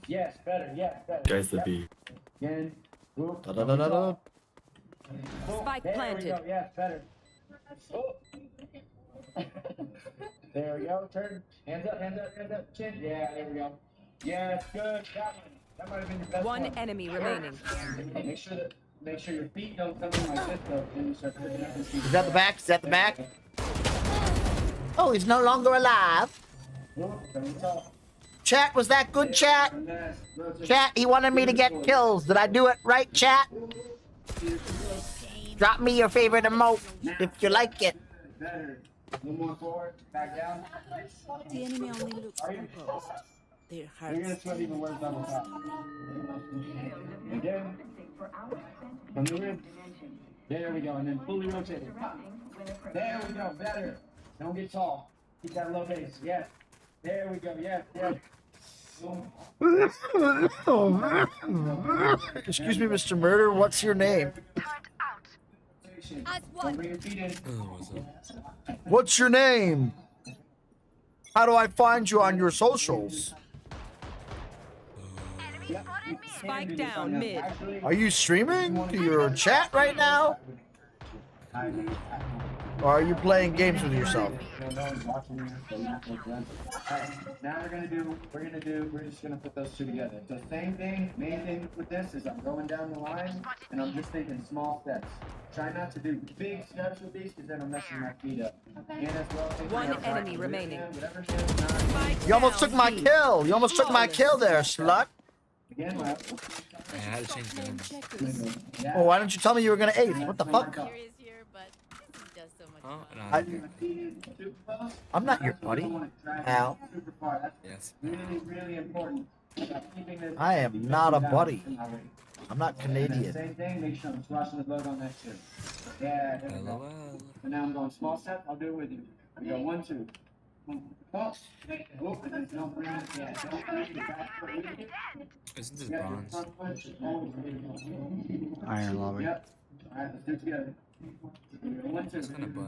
S11: Yes, better. Yes, better.
S15: Guys, the B.
S11: Again. Whoop.
S1: Da da da da da.
S14: Spike
S11: There
S14: planted.
S11: we go. Yes, better. Oh. There we go. Turn. Hands up, hands up, hands up. Chin. Yeah, there we go. Yes, good. That one. That might have been your best one.
S14: One enemy remaining.
S11: Make sure your feet don't come in like this though. Then you start picking up and
S1: Is that the back? Is that the back? Oh, he's no longer alive. Chat, was that good, chat? Chat, he wanted me to get kills. Did I do it right, chat? Drop me your favorite emote if you like it.
S11: Better. One more forward. Back down.
S6: The enemy only looks composed. Their
S11: You're
S6: hearts.
S11: gonna sweat even worse double top. Again. From the rim. There we go. And then fully rotate. There we go. Better. Don't get tall. Keep that low base. Yes. There we go. Yes. Yes.
S1: Excuse me, Mr. Murder, what's your name?
S6: As one.
S11: Bring your feet in.
S1: What's your name? How do I find you on your socials?
S14: Spike down mid.
S1: Are you streaming to your chat right now? Or are you playing games with yourself?
S11: No one's watching you, so you're not going to run. Alright, now we're just gonna put those two together. So same thing, main thing with this is I'm going down the line, and I'm just thinking small steps. Try not to do big steps with these, because then I'm messing my feet up. And as well, take
S14: One
S11: your
S14: enemy
S11: right
S14: remaining.
S11: hand, whatever it is, not-
S14: Spike
S1: You almost
S14: down
S1: took my
S14: B.
S1: kill. You almost took my kill there, slut.
S11: Again, left.
S15: I had to change the name.
S1: Oh, why didn't you tell me you were gonna ace? What the fuck?
S6: Here, but he does so much
S15: Oh,
S6: fun.
S15: no.
S1: I'm not your buddy, Al.
S11: Super far. That's
S15: Yes.
S11: really, really important. About keeping this-
S1: I am not a buddy.
S11: Alright.
S1: I'm not
S11: And then
S1: Canadian.
S11: same thing, make sure I'm squashing the load on that too. Yeah, there we go.
S15: LOL.
S11: So now I'm going small step, I'll do it with you. We go 1, 2. Oh, whoop, and then don't bring it, yeah, don't bring it back foot with you.
S15: Isn't this
S11: Yeah, your
S15: bronze?
S11: front foot should always be in.
S7: Iron lobby.
S11: Yep. Alright, let's do it together. We go 1, 2.
S15: It's kind of butt.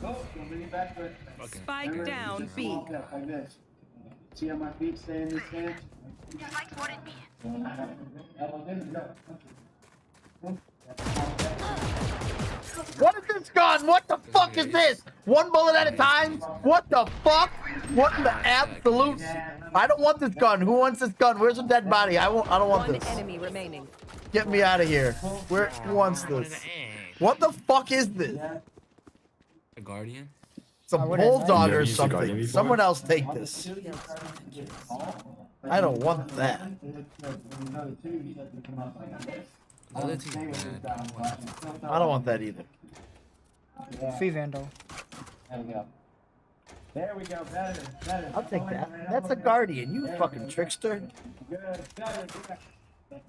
S11: Go, don't bring it back foot.
S15: Okay.
S14: Spike
S11: Remember,
S14: down
S11: just
S14: B.
S11: small step like this. See how my feet stay in this stance? Elbows in, go.
S1: What is this gun? What the fuck is this? One bullet at a time? What the fuck? What in the absolute? I don't want this gun. Who wants this gun? Where's the dead body? I don't want
S14: One
S1: this.
S14: enemy remaining.
S1: Get me out of here. Who wants this? What the fuck is this?
S15: A guardian?
S1: Some
S7: wouldn't
S1: bulldog
S15: know.
S1: or
S15: You used the Guardian
S1: something.
S15: before?
S1: Someone else take this. I don't want that.
S15: The other team's bad.
S1: I don't want that either.
S7: Free Vandal.
S11: There we go. There we go. Better.
S1: I'll take that. That's a guardian, you fucking trickster.
S11: Good. Better.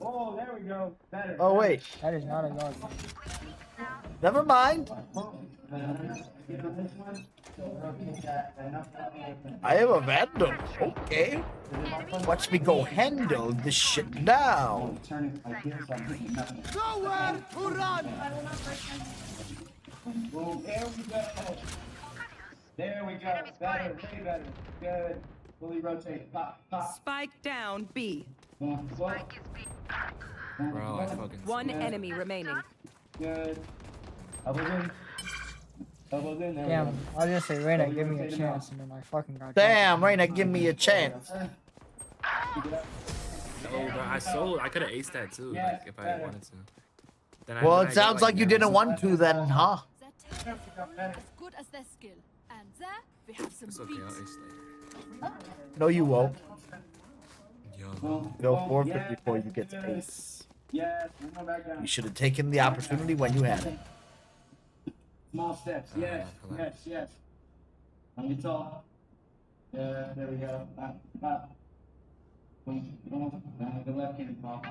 S11: Oh, there we go. Better.
S1: Oh, wait.
S7: That is not a guard.
S1: Never mind. I am a vandal. Okay. Watch me go handle this shit now.
S11: Nowhere to run! There we go. Better, way better. Good. Fully rotate. Pop.
S14: Spike down B.
S11: Spike is B.
S15: Bro, I fucking.
S14: One enemy remaining.
S11: Good. Elbows in. Elbows in. There
S7: Damn,
S11: we go.
S7: I was gonna say, Reyna, give me a chance, and then I fucking got.
S1: Damn, Reyna, give me a chance.
S15: Oh, but I could have aced that too, like if I wanted to. Then
S1: Well,
S15: then
S1: it
S15: I
S1: sounds
S15: got,
S1: like you didn't want to then, huh?
S6: As good as their skill. And there we have some
S15: It's okay, I'll ace later.
S1: No, you won't.
S15: Yo.
S1: You'll forfeit before you get to ace.
S11: Yes, we go back down.
S1: You should have taken the opportunity when you had it.
S11: Small steps. Yes. Let me talk. Yeah, there we go. The left hand ball.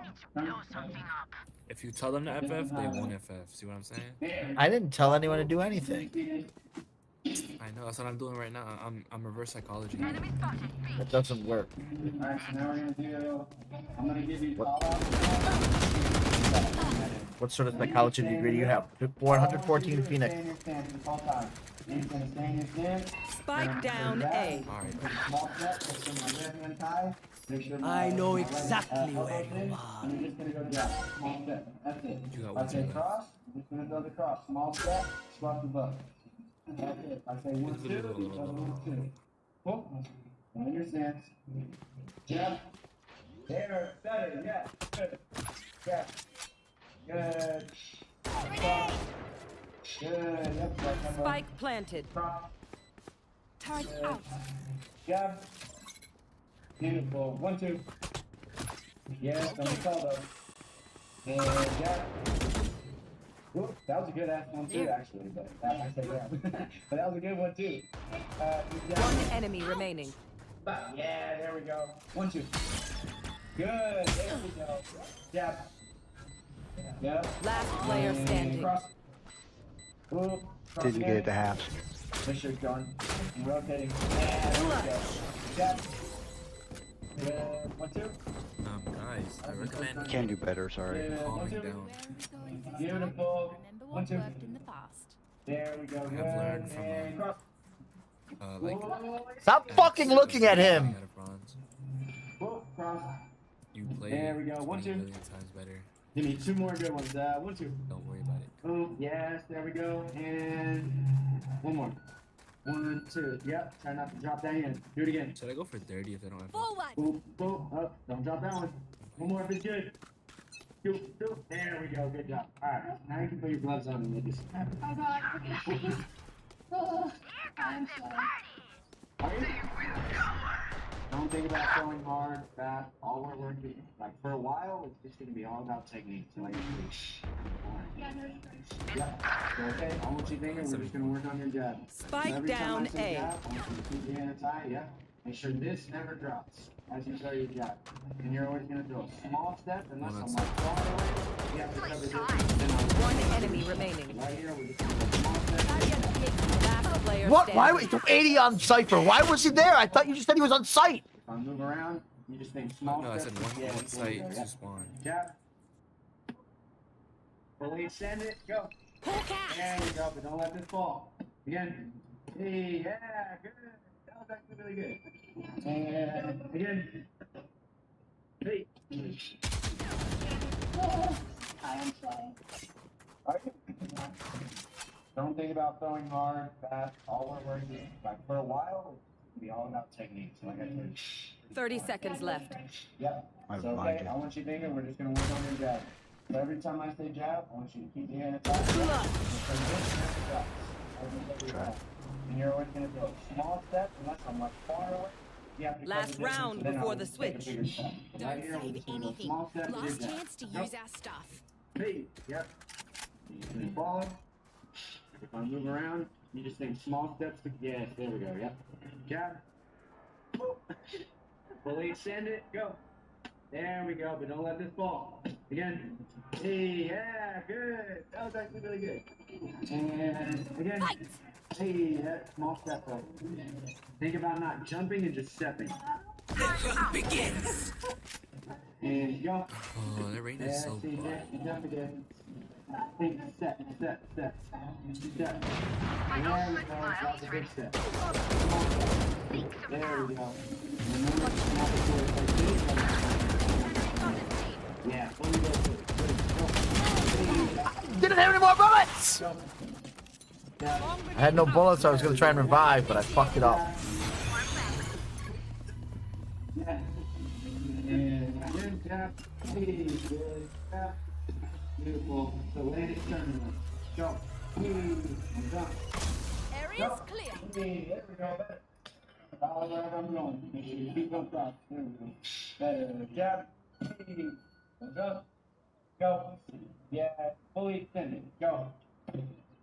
S15: If you tell them to FF, they won't FF. See what I'm saying?
S1: I didn't tell anyone to do anything.
S15: I know, that's what I'm doing right now. I'm reverse psychology.
S1: That doesn't work.
S11: Alright, so now we're gonna do. I'm gonna give you call out.
S1: What sort of psychology degree do you have? 414 Phoenix.
S14: Spike down A.
S11: I know exactly where you are. You're just gonna go down. Small step. That's it. I say cross, I'm just gonna build a cross. Small step, squat the butt. That's it. I say 1, 2, you go to 1, 2. Cool. On your stance. Jump. There. Better. Yeah. Good. Yeah. Good. Cross. Good. Yep.
S14: Spike planted.
S11: Cross.
S6: turret out.
S11: Jab. Beautiful. 1, 2. Yes, don't be called up. And jab. Whoop, that was a good ass one too, actually. But I said yeah. But that was a good one too.
S14: One enemy remaining.
S11: Yeah, there we go. 1, 2. Good. There we go. Jab. Yep.
S14: Last player standing.
S11: Cross. Whoop.
S7: Didn't get it to half.
S11: This shit's going. I'm rotating. Yeah, there we go. Jab. Good. 1, 2.
S15: Guys, I recommend.
S7: Can do better, sorry.
S15: Calming down.
S11: Beautiful.
S6: Remember
S11: 1,
S6: what
S11: 2.
S6: worked in the past.
S11: There we go.
S15: I've
S11: Good.
S15: learned from,
S11: And cross.
S15: Like.
S1: Stop fucking looking at him.
S15: Out of bronze.
S11: Whoop. Cross.
S15: You play.
S11: There we go. 1,
S15: 20
S11: 2.
S15: million times better.
S11: Give me 2 more good ones. 1, 2.
S15: Don't worry about it.
S11: Boom. Yes, there we go. And 1 more. 1, 2. Yep. Try not to drop that in. Do it again.
S15: Should I go for 30 if they don't have?
S6: Forward.
S11: Boom. Boom. Up. Don't drop that one. 1 more if it's good. 2, 2. There we go. Good job. Alright. Now you can put your gloves on and make this happen.
S12: Oh god. Oh, I'm sorry.
S11: Are you? Don't think about throwing hard, fast, all we're working. Like for a while, it's just gonna be all about technique. So like,
S12: Yeah, no, you're right.
S11: yeah. So okay, I want you thinking we're just gonna work on your jab.
S14: Spike
S11: So every time
S14: down
S11: I say
S14: A.
S11: jab, I want you to keep your hand high, yeah. Make sure this never drops as you throw your jab. And you're always gonna throw a small step, unless I'm like far away. You have to cover this. Then
S14: One enemy remaining.
S11: right here, we're just gonna go small step.
S14: Last player
S1: What?
S14: standing.
S1: Why was 80 on Cypher? Why was he there? I thought you just said he was on site.
S11: If I move around, you just think small
S15: No, I
S11: step.
S15: said one
S11: Yeah,
S15: site
S11: yeah.
S15: to spawn.
S11: Jab. Fully extend it. Go. There you go, but don't let this fall. Again. Hey, yeah, good. That was actually really good. And again. Hey.
S12: Oh, I am sorry.
S11: Are you? Don't think about throwing hard, fast, all we're working. Like for a while, it's gonna be all about technique. So like I said.
S14: 30 seconds left.
S11: Yep. So okay, I want you thinking we're just gonna work on your jab. So every time I say jab, I want you to keep your hand at the top. And you're always gonna go small steps unless I'm like far away. You have to
S14: Last
S11: cover distance,
S14: round
S11: and then
S14: before
S11: I'll
S14: the
S11: just take a
S14: switch.
S11: bigger step.
S6: Don't
S11: Right here, we're
S6: save
S11: just gonna go
S6: anything.
S11: small step to your
S6: Last
S11: jab.
S6: chance to
S11: Go.
S6: use our stuff.
S11: Hey, yep. Keep falling. If I move around, you just think small steps to, yes, there we go, yep. Jab. Fully extend it, go. There we go, but don't let this fall. Again. Hey, yeah, good. That was actually really good. And again. Fight. Hey, that small step though. Think about not jumping and just stepping. The hunt begins. And go.
S15: Oh, that rain is so
S11: see,
S15: bright.
S11: you jump again. Think step. Step. There we go. That's a big step. There we go. Remember, snap it forward like this. Yeah, fully go for it. Good. Go.
S1: Didn't have any more bullets!
S11: Go.
S1: I had no bullets, so I was gonna try and revive, but I fucked it up.
S11: Yeah. And again, jab. Hey, good. Jab. Beautiful. So land it, turn. Go. And jump.
S6: Area's clear.
S11: Hey, there we go. Better. Follow where I'm going. Make sure your feet don't cross. There we go. Better. Jab. Hey. And jump. Go. Yeah. Fully extended. Go.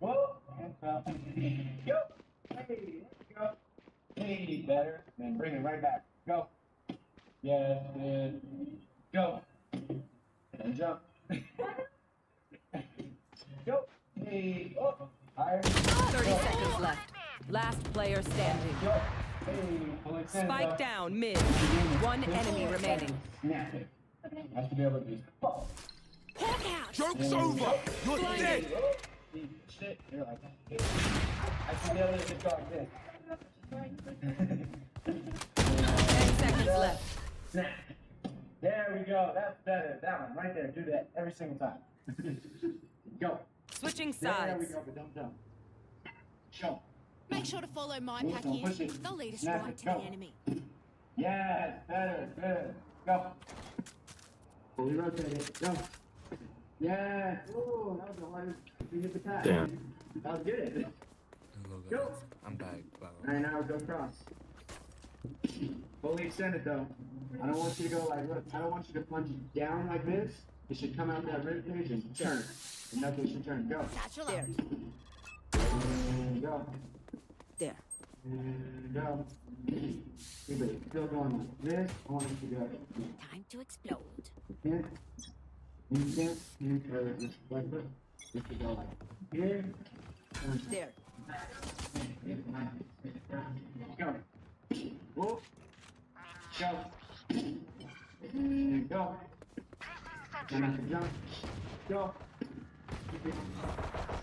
S11: Whoa. And jump. Go. Hey. There we go. Hey. Better. And bring it right back. Go. Yes. Good. Go. And jump. Go. Hey. Oh. Higher.
S14: 30 seconds left. Last player standing.
S11: Go. Hey.
S14: Spike down mid. One enemy remaining.
S11: Snap it. I should be able to do oh.
S10: Joke's over! You're dead!
S11: Shit. You're like, I should be able to just go like this.
S14: 10 seconds left.
S11: Snap. There we go. That's better. That one right there. Do that every single time. Go.
S14: Switching
S11: There we
S14: sides.
S11: go, but don't jump. Show.
S6: Make sure to follow my
S11: Move,
S6: pack
S11: don't
S6: here.
S11: push it.
S6: They'll lead us
S11: Snap
S6: right
S11: it.
S6: to
S11: Go.
S6: the enemy.
S11: Yes, better. Good. Go. Fully rotate it. Go. Yeah. Ooh, that was the hardest. You hit the pass.
S1: Damn.
S11: That was good. Go.
S15: I'm back. Wow.
S11: Alright, now go cross. Fully extend it though. I don't want you to go like, look, I don't want you to plunge down like this. It should come out that rib cage and turn. And that's what should turn. Go.
S6: There.
S11: And go.
S14: There.
S11: And go. Keep it still going like this. I want it to go.
S6: Time to explode.
S11: In. Or just like this. It should go like here. And
S14: There.
S11: go. Whoa. Go. And go. And I can jump. Go.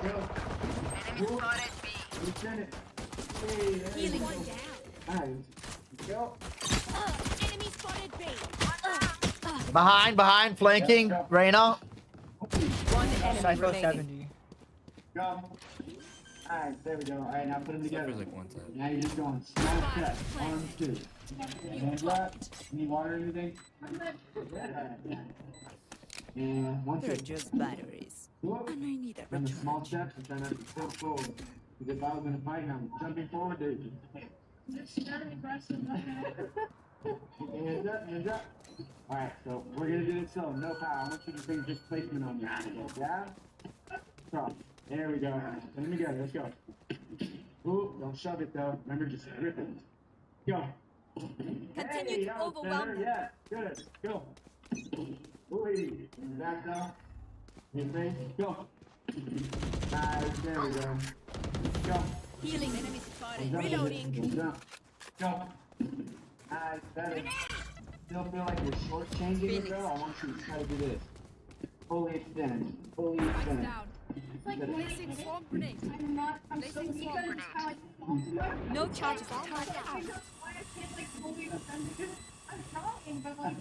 S11: Go. Enemy spotted B. Extend it. Hey, there
S6: Healing
S11: you
S6: one
S11: go.
S6: down.
S11: Nice. Go.
S6: Enemy spotted B.
S1: Behind, flanking, Reyna.
S14: One enemy
S7: Psycho
S14: remaining.
S7: 70.
S11: Go. Alright, there we go. Alright, now put them together.
S15: Like one time.
S11: Now you're just going small steps. 1, 2. Hands up. Need water or anything? Yeah. And 1, 2.
S14: They're just batteries.
S11: Whoop.
S14: And I need a
S11: And the
S14: recharge.
S11: small steps and try not to step forward. Because if I was in a fight, I'm jumping forward, dude.
S12: It's very aggressive.
S11: Hands up. Alright, so we're gonna do this slow. No power. I want you to bring displacement on your hand. Yeah? Cross. There we go. Put them together. Let's go. Ooh, don't shove it though. Remember, just grip it. Go.
S6: Continue to
S11: that was
S6: overwhelm
S11: better.
S6: them.
S11: Yeah, good. Go. Ooh, back down. Your face. Go. Nice. There we go. Go.
S6: Healing. Enemy spotted.
S11: Jump.
S6: Reloading.
S11: Jump. Go. Nice. Better. Still feel like you're short-changing it though. I want you to try to do this. Fully extend. Fully extend.
S6: Down.
S12: It's like
S6: Placing swarm grenade.
S12: I'm not. I'm so
S6: Placing
S12: weak
S6: swarm
S12: at it.
S6: grenade.
S12: How I fall.
S6: No charges are
S12: I
S6: tied
S12: don't
S6: out.
S12: know why I can't like fully extend because I'm trying, but like.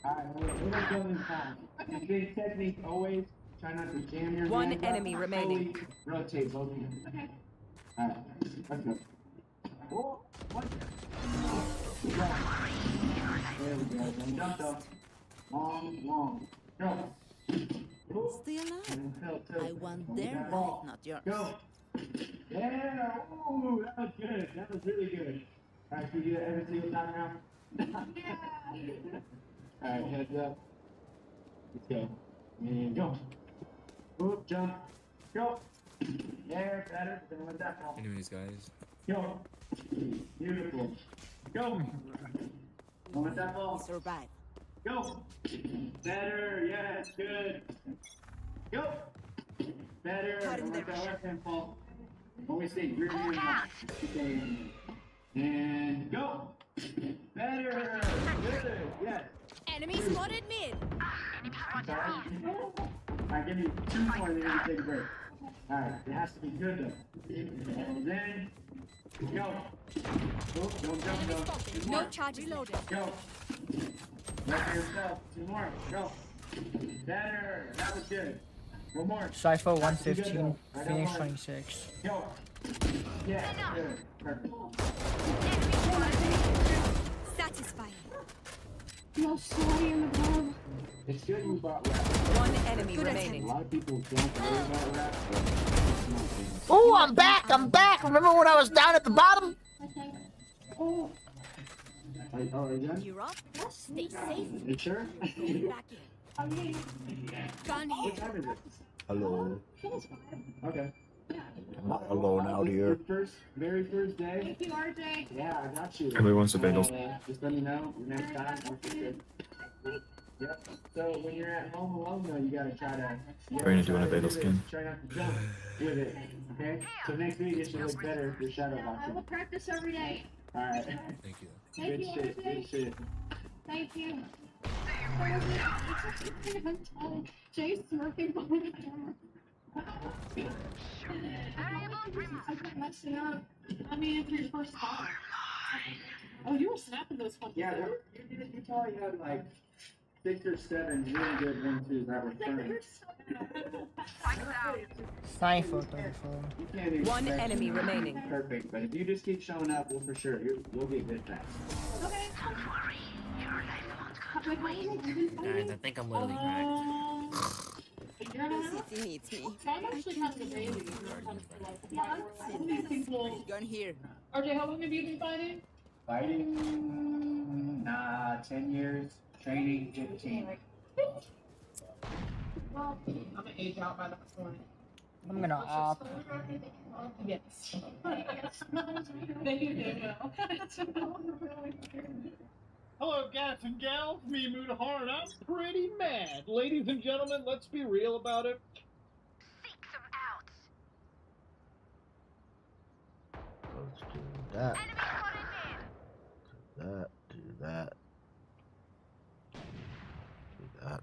S11: Alright, we're going fast. And big technique always try not to jam your
S14: One
S11: hands up.
S14: enemy remaining.
S11: Fully rotate both hands.
S12: Okay.
S11: Alright, let's go. Oh, what? Go. There we go. Don't jump though. Long. Go. Oh,
S6: Stay alive.
S11: and tilt.
S6: I want their life, not yours.
S11: Go. Yeah. Ooh, that was good. That was really good. Alright, can you do that every single time now? Alright, heads up. Let's go. And go. Oop, jump. Go. There, better. Then with that ball.
S15: Anyways, guys.
S11: Go. Beautiful. Go. With that ball.
S14: Survive.
S11: Go. Better. Yes. Good. Go. Better. With that left hand ball. Always stay green. And go. Better. Good. Yes.
S6: Enemy spotted mid.
S11: Alright, give me 2 more and then you take a break. Alright, it has to be good though. Then, go. Oh, don't jump though. 2 more.
S6: No charges loaded.
S11: Go. Work for yourself. 2 more. Go. Better. That was good. 1 more.
S7: Cypher
S11: Has to be good,
S7: 115,
S11: though. Right,
S7: Phoenix
S11: that one.
S7: 26.
S11: Go. Yeah, good. Perfect.
S6: Satisfying.
S12: No soy in the bottom.
S11: It's good you brought rap.
S14: One enemy remaining.
S11: A lot of people don't worry about rap, but it's not
S1: Oh, I'm back. I'm back. Remember when I was down at the bottom?
S12: Oh,
S11: Are you done?
S6: You're up. Stay safe.
S11: You sure?
S6: Back in.
S12: I mean,
S6: Gun
S11: What
S6: here.
S11: time is it?
S1: Hello.
S11: Okay.
S1: I'm not alone out here.
S11: Your very first day.
S12: thank you, RJ.
S11: Yeah, I got you.
S15: Everybody wants to bagels.
S11: Just let me know next time. I'll fix it. Yep. So when you're at home alone, though, you gotta try to.
S15: We're gonna do an bagel skin.
S11: Try not to jump with it. Okay. So next week it should look better if your shadow
S12: I
S11: boxing.
S12: will practice every day.
S11: All right.
S15: Thank you.
S12: Thank
S11: Good
S12: you,
S11: shit.
S12: RJ.
S11: Good shit.
S12: Thank you. Jay's smirking behind the camera. I kept messing up. I mean, for your first time. Oh, you were snapping those fucking.
S11: Yeah, you probably had like 6 or 7 really good 1-2s that were turning.
S7: Cypher 34.
S11: You can't even
S14: One
S11: expect
S14: enemy
S11: to be
S14: remaining.
S11: Perfect, but if you just keep showing up, well, for sure, you'll get good fast.
S12: Okay.
S15: Guys, I think I'm literally cracked.
S12: You're not.
S14: He needs me.
S12: I'm actually kind of a baby when it comes to like people.
S14: Gun here.
S12: RJ, how long have you been fighting?
S11: Fighting? 10 years. Training, 15.
S12: Well, I'm gonna age out by that point.
S7: I'm gonna opt.
S12: Yes. Thank you, Daniel.
S16: Hello, guys and gals. Me, Mudahar, and I'm pretty mad. Ladies and gentlemen, let's be real about it.
S1: Let's do that. Do that. Do that. Do that.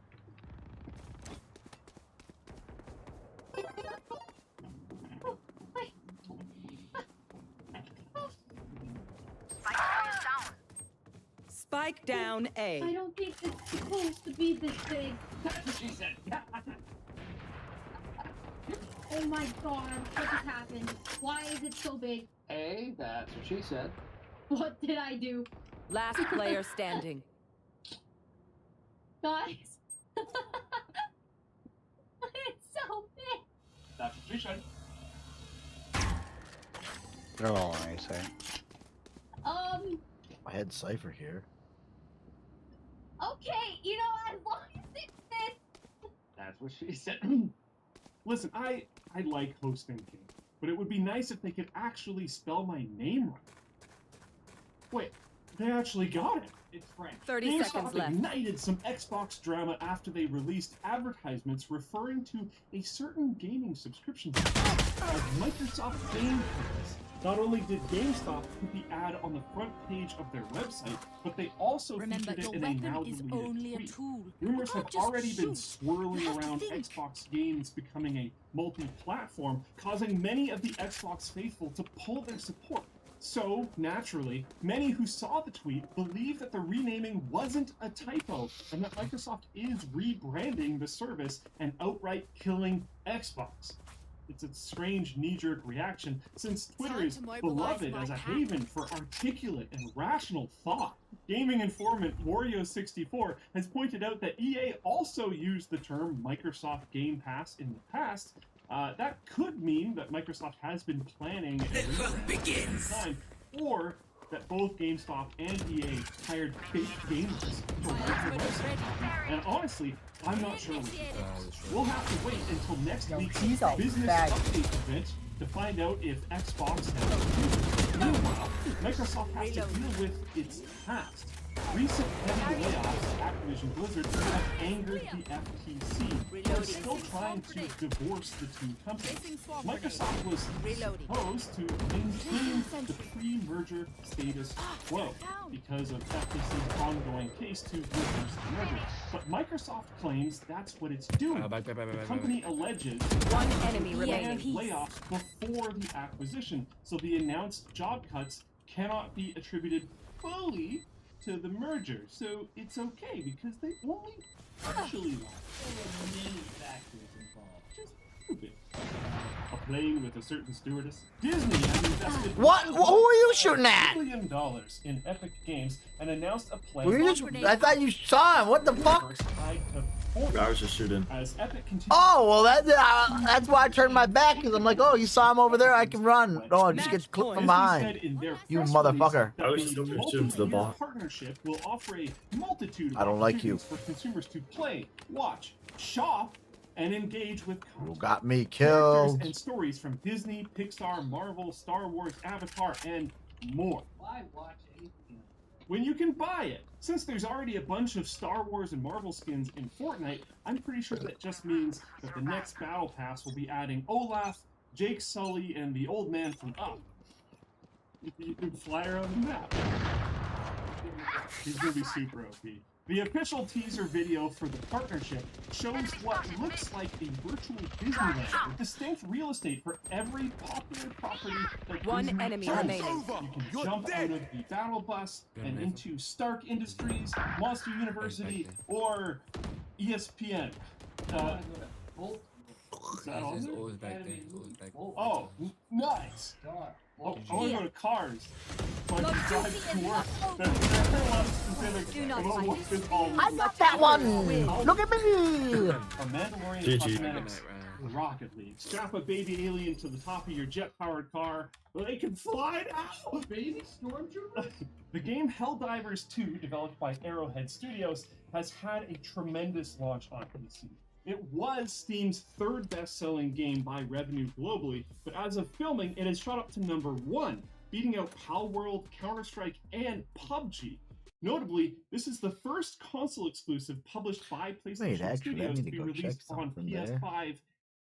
S14: Spike down A.
S12: I don't think it's supposed to be this big.
S2: That's what she said.
S12: Oh my god, what just happened? Why is it so big?
S2: Hey, that's what she said.
S12: What did I do?
S14: Last player standing.
S12: Guys. It's so big.
S2: That's what she said.
S1: They're all nice, eh? I had Cypher here.
S12: Okay, you know, as long as it's this.
S16: That's what she said. Listen, I like hosting games, but it would be nice if they could actually spell my name right. Wait, they actually got it.
S2: It's French.
S14: 30 seconds
S16: GameStop
S14: left.
S16: ignited some Xbox drama after they released advertisements referring to a certain gaming subscription service as Microsoft Game Pass. Not only did GameStop put the ad on the front page of their website, but they also
S6: Remember,
S16: featured it
S6: your
S16: in a
S6: weapon
S16: now
S6: is
S16: deleted
S6: only a
S16: tweet.
S6: tool.
S16: Rumors
S6: You
S16: have
S6: can't just
S16: already been
S6: shoot.
S16: swirling
S6: You have to
S16: around
S6: think.
S16: Xbox games becoming a multi-platform, causing many of the Xbox faithful to pull their support. So, naturally, many who saw the tweet believe that the renaming wasn't a typo and that Microsoft is rebranding the service and outright killing Xbox. It's a strange knee-jerk reaction since Twitter
S6: Time
S16: is
S6: to mobilize
S16: beloved
S6: my
S16: as a
S6: pack.
S16: haven for articulate and rational thought. Gaming informant Wario64 has pointed out that EA also used the term Microsoft Game Pass in the past. That could mean that Microsoft has been planning a rebrand for some time, or that both GameStop and EA hired fake gamers to write the website. And honestly, I'm not sure what we'll have to wait until next week's business update event to find out if Xbox has. Meanwhile, Microsoft has to deal with its past. Recent heavy layoffs at Activision Blizzard have angered the FTC, who is still trying to divorce the two companies. Microsoft was supposed to maintain the pre-merger status quo because of FTC's ongoing case to reverse the merger. But Microsoft claims that's what it's doing. The company alleges
S14: one enemy
S16: planned
S14: remaining.
S16: layoffs before the acquisition, so the announced job cuts cannot be attributed fully to the merger, so it's okay because they only partially lost. Many factors involved. Just a bit. A plane with a certain stewardess. Disney has invested
S1: Who are you shooting at?
S16: $1 billion in Epic Games and announced a plan.
S1: I thought you saw him. What the fuck?
S17: I was just shooting.
S16: As Epic continues.
S1: Oh, well, that's why I turned my back, because I'm like, oh, you saw him over there, I can run. No, I just get clipped from behind. You motherfucker.
S17: I was still shooting to the ball.
S16: Partnership will offer a multitude of
S1: I don't like you.
S16: for consumers to play, watch, shop, and engage with content.
S1: You got me
S16: Characters
S1: killed.
S16: and stories from Disney, Pixar, Marvel, Star Wars, Avatar, and more.
S11: Why watch anything?
S16: When you can buy it. Since there's already a bunch of Star Wars and Marvel skins in Fortnite, I'm pretty sure that just means that the next Battle Pass will be adding Olaf, Jake Sully, and the old man from Up. You can fly around the map. He's gonna be super OP. The official teaser video for the partnership shows what looks like a virtual Disneyland with distinct real estate for every popular property that
S14: One
S16: Disney
S14: enemy
S16: owns.
S14: remaining.
S16: You can jump out of the battle bus and into Stark Industries, Monster University, or ESPN. Is that on there? Oh, nice! Oh, I want to go to Cars. So I can drive to work. There are a lot of specifics about what this all
S1: I got that one! Look at me!
S16: A Mandalorian
S17: GG.
S16: cosmetics. Rocket League. Strap a baby alien to the top of your jet-powered car. They can fly now! Baby stormtrooper? The game Helldivers 2, developed by Arrowhead Studios, has had a tremendous launch on PC. It was Steam's third best-selling game by revenue globally, but as of filming, it has shot up to #1, beating out Palworld, Counter-Strike, and PUBG. Notably, this is the first console exclusive published by PlayStation
S1: actually, I
S16: Studios
S1: need
S16: to
S1: to
S16: be
S1: go check
S16: released on
S1: something there.
S16: PS5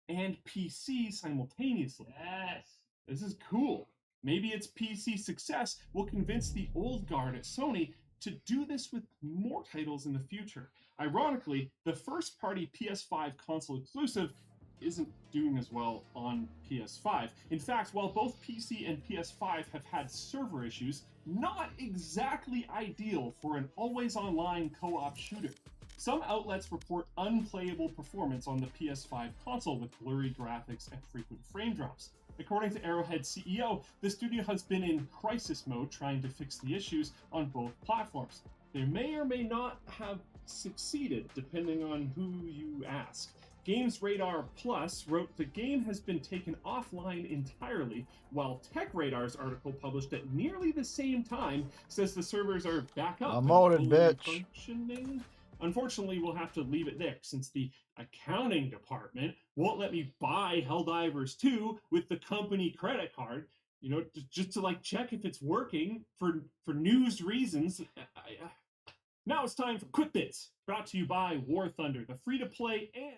S16: and PC simultaneously.
S11: Yes.
S16: This is cool. Maybe its PC success will convince the old guard at Sony to do this with more titles in the future. Ironically, the first-party PS5 console exclusive isn't doing as well on PS5. In fact, while both PC and PS5 have had server issues, not exactly ideal for an always-online co-op shooter. Some outlets report unplayable performance on the PS5 console with blurry graphics and frequent frame drops. According to Arrowhead CEO, the studio has been in crisis mode trying to fix the issues on both platforms. They may or may not have succeeded, depending on who you ask. Games Radar Plus wrote the game has been taken offline entirely, while Tech Radar's article published at nearly the same time says the servers are back up
S1: I'm
S16: and
S1: on it,
S16: fully
S1: bitch.
S16: functioning. Unfortunately, we'll have to leave it there since the accounting department won't let me buy Helldivers 2 with the company credit card. You know, just to like check if it's working for news reasons. Now it's time for Quick Bits, brought to you by War Thunder, the free-to-play and